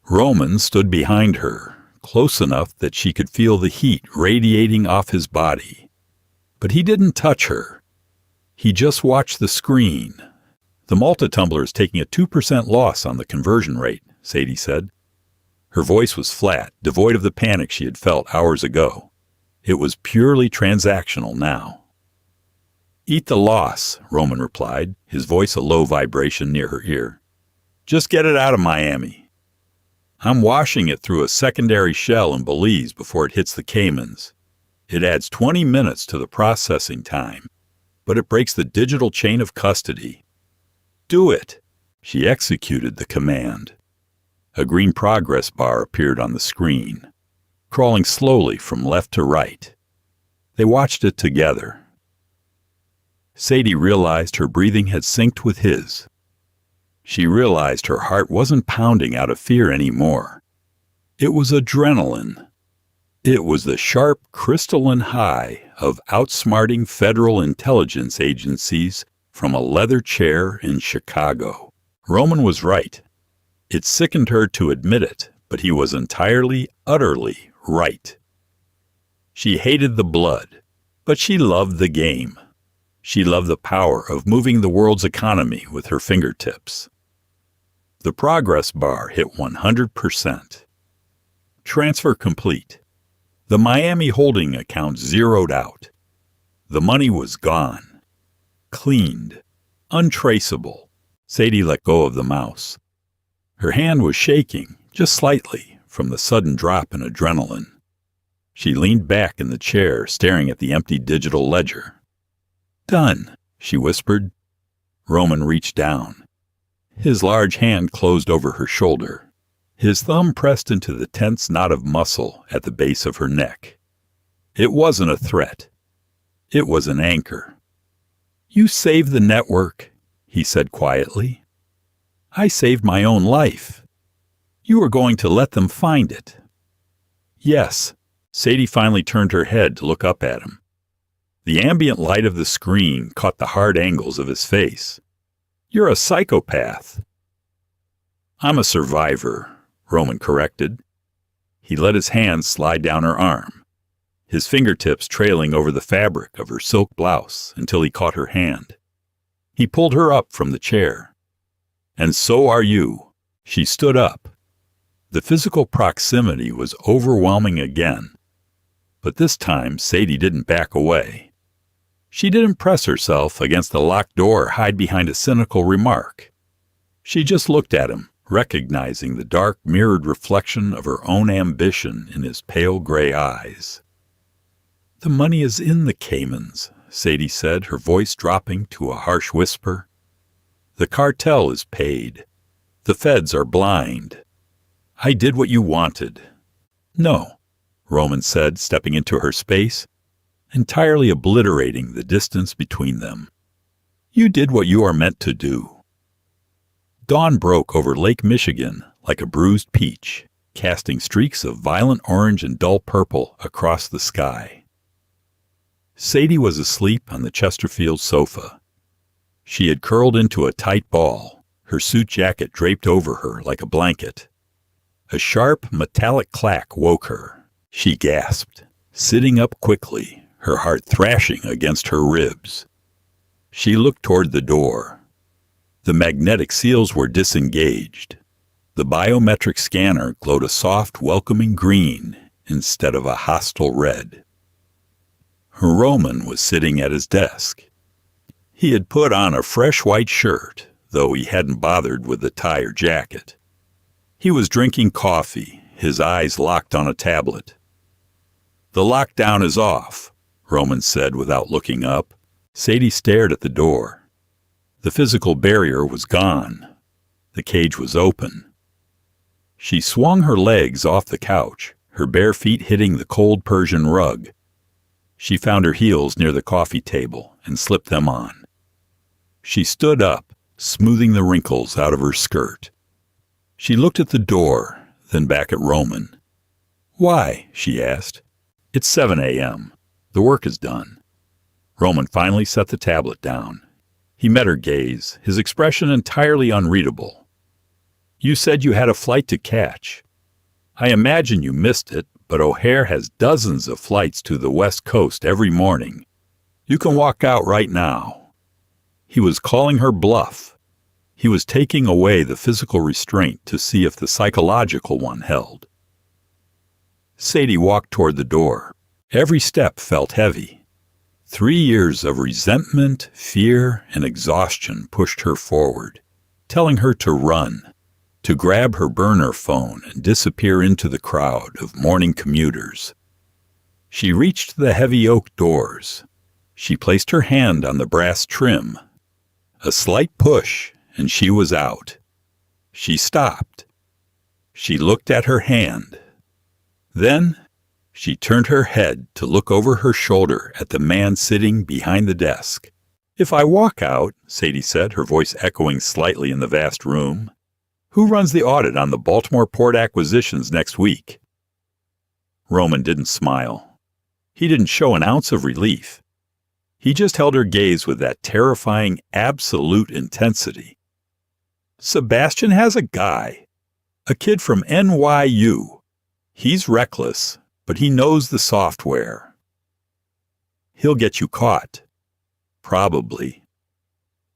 Roman stood behind her, close enough that she could feel the heat radiating off his body. But he didn't touch her. He just watched the screen. The Malta tumbler is taking a 2% loss on the conversion rate, Sadie said. Her voice was flat, devoid of the panic she had felt hours ago. It was purely transactional now. Eat the loss, Roman replied, his voice a low vibration near her ear. Just get it out of Miami. I'm washing it through a secondary shell in Belize before it hits the Caymans. It adds 20 minutes to the processing time, but it breaks the digital chain of custody. Do it. She executed the command. A green progress bar appeared on the screen, crawling slowly from left to right. They watched it together. Sadie realized her breathing had synced with his. She realized her heart wasn't pounding out of fear anymore. It was adrenaline. It was the sharp, crystalline high of outsmarting federal intelligence agencies from a leather chair in Chicago. Roman was right. It sickened her to admit it, but he was entirely, utterly right. She hated the blood, but she loved the game. She loved the power of moving the world's economy with her fingertips. The progress bar hit 100%. Transfer complete. The Miami holding account zeroed out. The money was gone. Cleaned. Untraceable. Sadie let go of the mouse. Her hand was shaking, just slightly, from the sudden drop in adrenaline. She leaned back in the chair, staring at the empty digital ledger. "Done," she whispered. Roman reached down. His large hand closed over her shoulder. His thumb pressed into the tense knot of muscle at the base of her neck. It wasn't a threat. It was an anchor. "You saved the network," he said quietly. "I saved my own life. You were going to let them find it." "Yes." Sadie finally turned her head to look up at him. The ambient light of the screen caught the hard angles of his face. "You're a psychopath." "I'm a survivor," Roman corrected. He let his hand slide down her arm, his fingertips trailing over the fabric of her silk blouse until he caught her hand. He pulled her up from the chair. "And so are you." She stood up. The physical proximity was overwhelming again. But this time, Sadie didn't back away. She didn't press herself against the locked door or hide behind a cynical remark. She just looked at him, recognizing the dark, mirrored reflection of her own ambition in his pale gray eyes. "The money is in the Caymans," Sadie said, her voice dropping to a harsh whisper. "The cartel is paid. The feds are blind. I did what you wanted." "No," Roman said, stepping into her space, entirely obliterating the distance between them. "You did what you are meant to do." Dawn broke over Lake Michigan like a bruised peach, casting streaks of violent orange and dull purple across the sky. Sadie was asleep on the Chesterfield sofa. She had curled into a tight ball, her suit jacket draped over her like a blanket. A sharp, metallic clack woke her. She gasped, sitting up quickly, her heart thrashing against her ribs. She looked toward the door. The magnetic seals were disengaged. The biometric scanner glowed a soft, welcoming green instead of a hostile red. Roman was sitting at his desk. He had put on a fresh white shirt, though he hadn't bothered with the tie or jacket. He was drinking coffee, his eyes locked on a tablet. "The lockdown is off," Roman said without looking up. Sadie stared at the door. The physical barrier was gone. The cage was open. She swung her legs off the couch, her bare feet hitting the cold Persian rug. She found her heels near the coffee table and slipped them on. She stood up, smoothing the wrinkles out of her skirt. She looked at the door, then back at Roman. "Why?" she asked. "It's 7 a.m. The work is done." Roman finally set the tablet down. He met her gaze, his expression entirely unreadable. "You said you had a flight to catch. I imagine you missed it, but O'Hare has dozens of flights to the West Coast every morning. You can walk out right now." He was calling her bluff. He was taking away the physical restraint to see if the psychological one held. Sadie walked toward the door. Every step felt heavy. 3 years of resentment, fear, and exhaustion pushed her forward, telling her to run, to grab her burner phone and disappear into the crowd of morning commuters. She reached the heavy oak doors. She placed her hand on the brass trim. A slight push, and she was out. She stopped. She looked at her hand. Then she turned her head to look over her shoulder at the man sitting behind the desk. "If I walk out," Sadie said, her voice echoing slightly in the vast room, "who runs the audit on the Baltimore port acquisitions next week?" Roman didn't smile. He didn't show an ounce of relief. He just held her gaze with that terrifying, absolute intensity. "Sebastian has a guy. A kid from NYU. He's reckless, but he knows the software. He'll get you caught. Probably.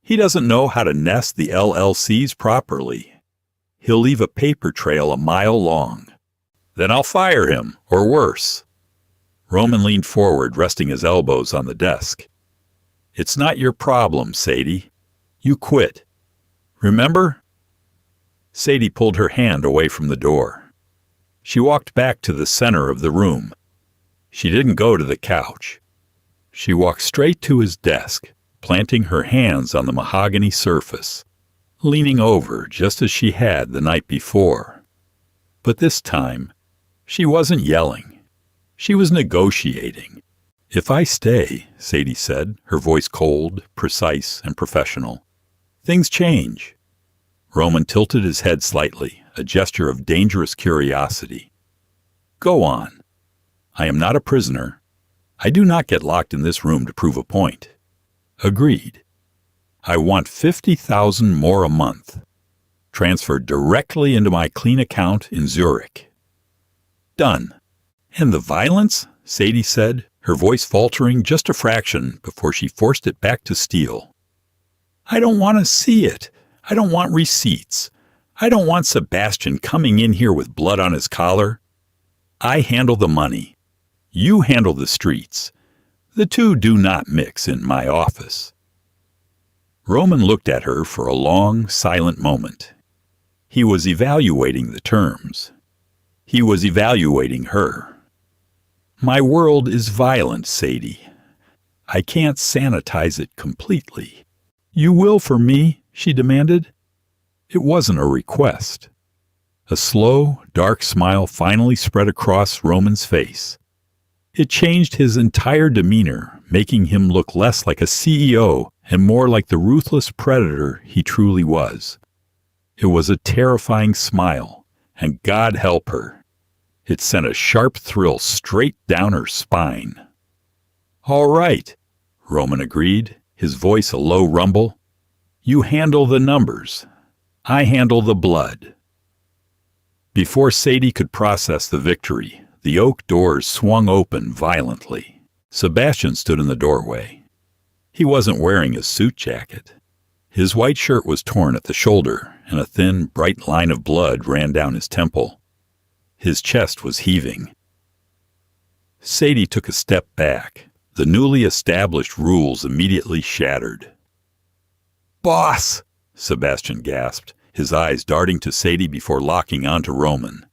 He doesn't know how to nest the LLCs properly. He'll leave a paper trail a mile long. Then I'll fire him, or worse." Roman leaned forward, resting his elbows on the desk. "It's not your problem, Sadie. You quit. Remember?" Sadie pulled her hand away from the door. She walked back to the center of the room. She didn't go to the couch. She walked straight to his desk, planting her hands on the mahogany surface, leaning over just as she had the night before. But this time, she wasn't yelling. She was negotiating. "If I stay," Sadie said, her voice cold, precise, and professional, "things change." Roman tilted his head slightly, a gesture of dangerous curiosity. "Go on. I am not a prisoner. I do not get locked in this room to prove a point." "Agreed. I want 50,000 more a month, transferred directly into my clean account in Zurich." "Done." "And the violence?" Sadie said, her voice faltering just a fraction before she forced it back to steel. "I don't want to see it. I don't want receipts. I don't want Sebastian coming in here with blood on his collar. I handle the money. You handle the streets. The two do not mix in my office." Roman looked at her for a long, silent moment. He was evaluating the terms. He was evaluating her. "My world is violent, Sadie. I can't sanitize it completely." "You will for me?" she demanded. It wasn't a request. A slow, dark smile finally spread across Roman's face. It changed his entire demeanor, making him look less like a CEO and more like the ruthless predator he truly was. It was a terrifying smile, and God help her. It sent a sharp thrill straight down her spine. "All right," Roman agreed, his voice a low rumble. "You handle the numbers. I handle the blood." Before Sadie could process the victory, the oak doors swung open violently. Sebastian stood in the doorway. He wasn't wearing a suit jacket. His white shirt was torn at the shoulder, and a thin, bright line of blood ran down his temple. His chest was heaving. Sadie took a step back, the newly established rules immediately shattered. "Boss!" Sebastian gasped, his eyes darting to Sadie before locking onto Roman.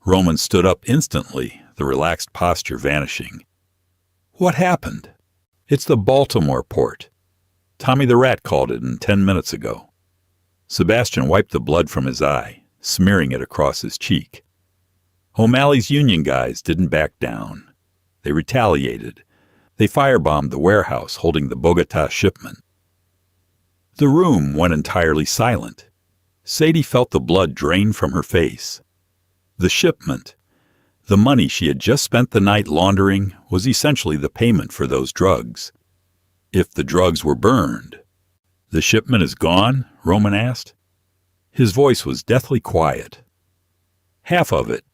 Roman stood up instantly, the relaxed posture vanishing. "What happened?" "It's the Baltimore port. Tommy the Rat called it in 10 minutes ago." Sebastian wiped the blood from his eye, smearing it across his cheek. "O'Malley's union guys didn't back down. They retaliated. They firebombed the warehouse holding the Bogota shipment." The room went entirely silent. Sadie felt the blood drain from her face. The shipment, the money she had just spent the night laundering, was essentially the payment for those drugs. If the drugs were burned. "The shipment is gone?" Roman asked. His voice was deathly quiet. "Half of it.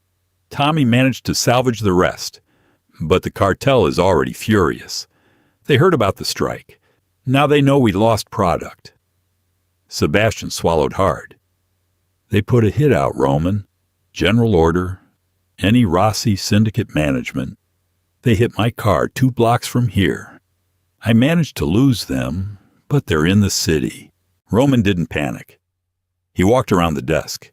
Tommy managed to salvage the rest. But the cartel is already furious. They heard about the strike. Now they know we lost product." Sebastian swallowed hard. "They put a hit out, Roman. General order. Any Rossi syndicate management. They hit my car 2 blocks from here. I managed to lose them, but they're in the city." Roman didn't panic. He walked around the desk.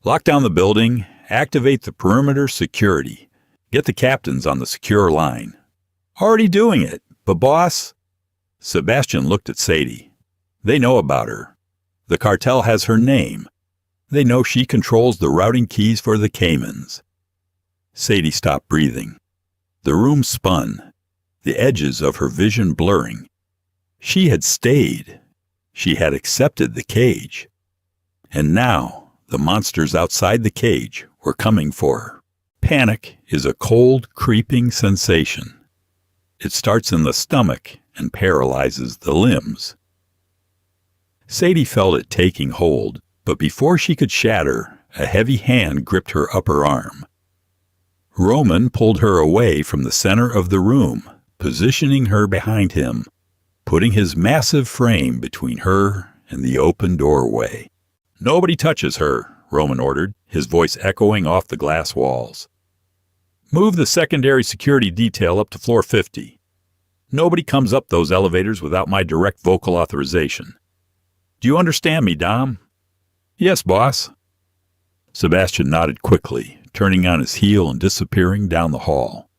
"Lock down the building. Activate the perimeter security. Get the captains on the secure line." "Already doing it, but boss..." Sebastian looked at Sadie. "They know about her. The cartel has her name. They know she controls the routing keys for the Caymans." Sadie stopped breathing. The room spun, the edges of her vision blurring. She had stayed. She had accepted the cage. And now, the monsters outside the cage were coming for her. Panic is a cold, creeping sensation. It starts in the stomach and paralyzes the limbs. Sadie felt it taking hold, but before she could shatter, a heavy hand gripped her upper arm. Roman pulled her away from the center of the room, positioning her behind him, putting his massive frame between her and the open doorway. "Nobody touches her," Roman ordered, his voice echoing off the glass walls. "Move the secondary security detail up to floor 50. Nobody comes up those elevators without my direct vocal authorization. Do you understand me, Dom?" "Yes, boss." Sebastian nodded quickly, turning on his heel and disappearing down the hall.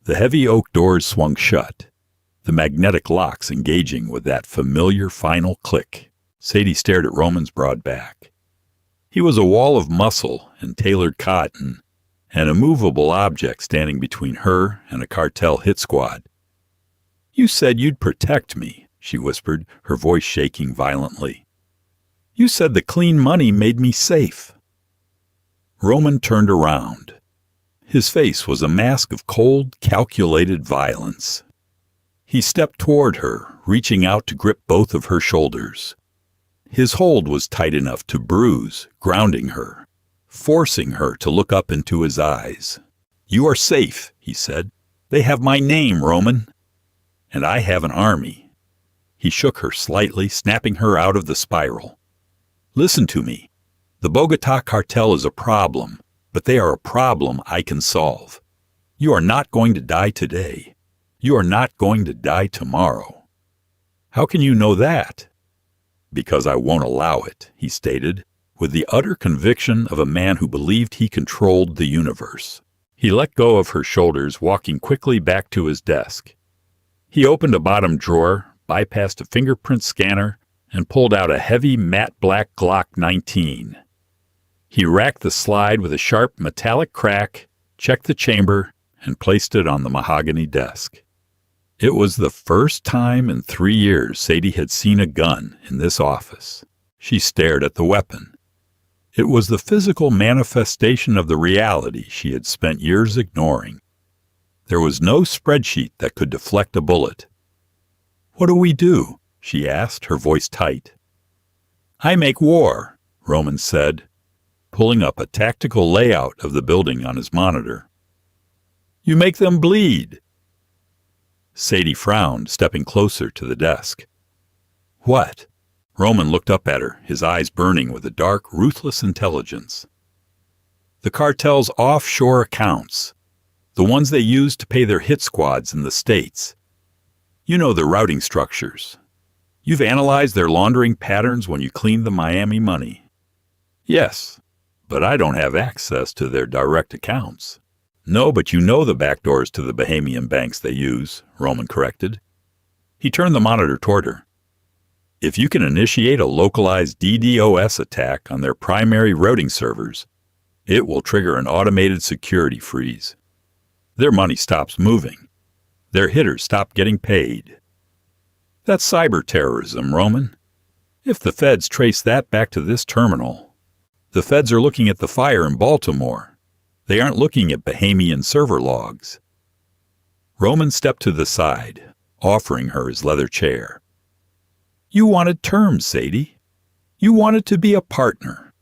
The heavy oak doors swung shut, the magnetic locks engaging with that familiar final click. Sadie stared at Roman's broad back. He was a wall of muscle and tailored cotton, an immovable object standing between her and a cartel hit squad. "You said you'd protect me," she whispered, her voice shaking violently. "You said the clean money made me safe." Roman turned around. His face was a mask of cold, calculated violence. He stepped toward her, reaching out to grip both of her shoulders. His hold was tight enough to bruise, grounding her, forcing her to look up into his eyes. "You are safe," he said. "They have my name, Roman. And I have an army." He shook her slightly, snapping her out of the spiral. "Listen to me. The Bogotá cartel is a problem, but they are a problem I can solve. You are not going to die today. You are not going to die tomorrow." "How can you know that?" "Because I won't allow it," he stated, with the utter conviction of a man who believed he controlled the universe. He let go of her shoulders, walking quickly back to his desk. He opened a bottom drawer, bypassed a fingerprint scanner, and pulled out a heavy matte black Glock 19. He racked the slide with a sharp metallic crack, checked the chamber, and placed it on the mahogany desk. It was the first time in 3 years Sadie had seen a gun in this office. She stared at the weapon. It was the physical manifestation of the reality she had spent years ignoring. There was no spreadsheet that could deflect a bullet. "What do we do?" she asked, her voice tight. "I make war," Roman said, pulling up a tactical layout of the building on his monitor. "You make them bleed." Sadie frowned, stepping closer to the desk. "What?" Roman looked up at her, his eyes burning with a dark, ruthless intelligence. "The cartel's offshore accounts, the ones they use to pay their hit squads in the States. You know their routing structures. You've analyzed their laundering patterns when you cleaned the Miami money." "Yes, but I don't have access to their direct accounts." "No, but you know the back doors to the Bahamian banks they use," Roman corrected. He turned the monitor toward her. "If you can initiate a localized DDoS attack on their primary routing servers, it will trigger an automated security freeze. Their money stops moving. Their hitters stop getting paid. That's cyber terrorism, Roman. If the feds trace that back to this terminal, the feds are looking at the fire in Baltimore. They aren't looking at Bahamian server logs." Roman stepped to the side, offering her his leather chair. "You wanted terms, Sadie. You wanted to be a partner.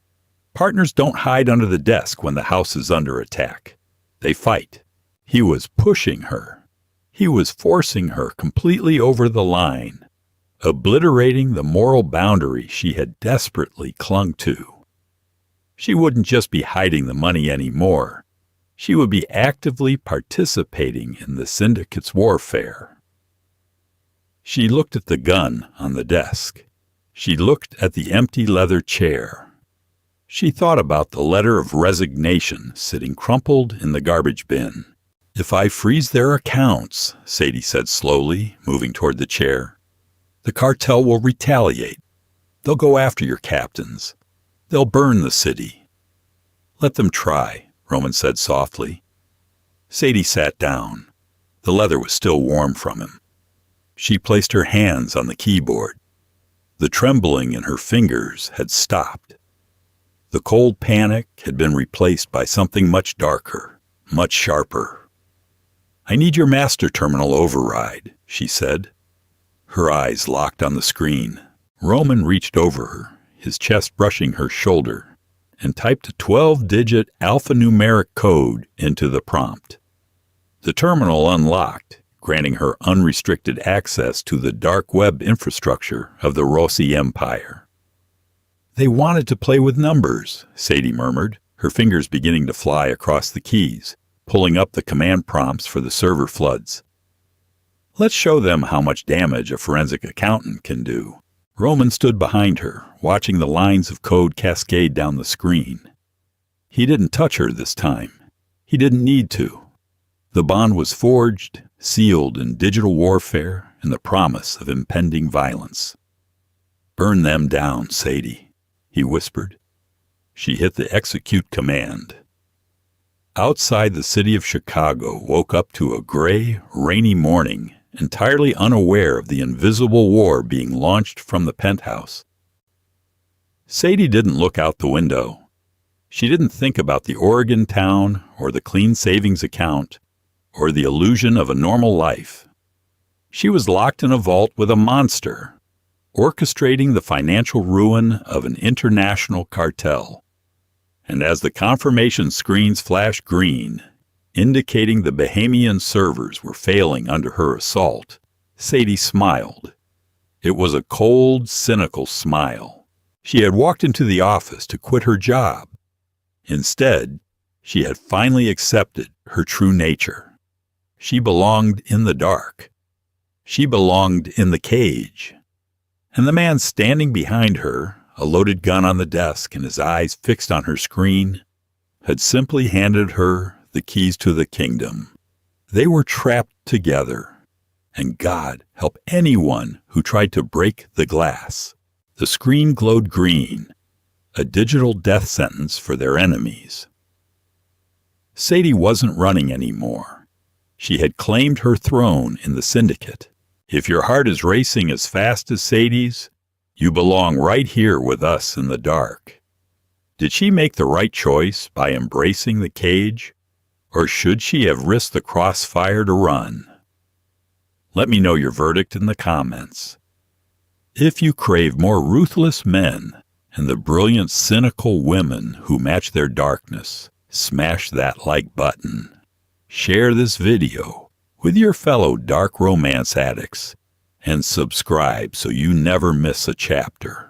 Partners don't hide under the desk when the house is under attack. They fight." He was pushing her. He was forcing her completely over the line, obliterating the moral boundary she had desperately clung to. She wouldn't just be hiding the money anymore. She would be actively participating in the syndicate's warfare. She looked at the gun on the desk. She looked at the empty leather chair. She thought about the letter of resignation sitting crumpled in the garbage bin. "If I freeze their accounts," Sadie said slowly, moving toward the chair, "the cartel will retaliate. They'll go after your captains. They'll burn the city." "Let them try," Roman said softly. Sadie sat down. The leather was still warm from him. She placed her hands on the keyboard. The trembling in her fingers had stopped. The cold panic had been replaced by something much darker, much sharper. "I need your master terminal override," she said. Her eyes locked on the screen. Roman reached over her, his chest brushing her shoulder, and typed a 12-digit alphanumeric code into the prompt. The terminal unlocked, granting her unrestricted access to the dark web infrastructure of the Rossi Empire. "They wanted to play with numbers," Sadie murmured, her fingers beginning to fly across the keys, pulling up the command prompts for the server floods. "Let's show them how much damage a forensic accountant can do." Roman stood behind her, watching the lines of code cascade down the screen. He didn't touch her this time. He didn't need to. The bond was forged, sealed in digital warfare and the promise of impending violence. "Burn them down, Sadie," he whispered. She hit the execute command. Outside the city of Chicago woke up to a gray, rainy morning, entirely unaware of the invisible war being launched from the penthouse. Sadie didn't look out the window. She didn't think about the Oregon town or the clean savings account or the illusion of a normal life. She was locked in a vault with a monster, orchestrating the financial ruin of an international cartel. And as the confirmation screens flashed green, indicating the Bahamian servers were failing under her assault, Sadie smiled. It was a cold, cynical smile. She had walked into the office to quit her job. Instead, she had finally accepted her true nature. She belonged in the dark. She belonged in the cage. And the man standing behind her, a loaded gun on the desk and his eyes fixed on her screen, had simply handed her the keys to the kingdom. They were trapped together, and God help anyone who tried to break the glass. The screen glowed green, a digital death sentence for their enemies. Sadie wasn't running anymore. She had claimed her throne in the syndicate. If your heart is racing as fast as Sadie's, you belong right here with us in the dark. Did she make the right choice by embracing the cage, or should she have risked the crossfire to run? Let me know your verdict in the comments. If you crave more ruthless men and the brilliant, cynical women who match their darkness, smash that like button. Share this video with your fellow dark romance addicts, and subscribe so you never miss a chapter.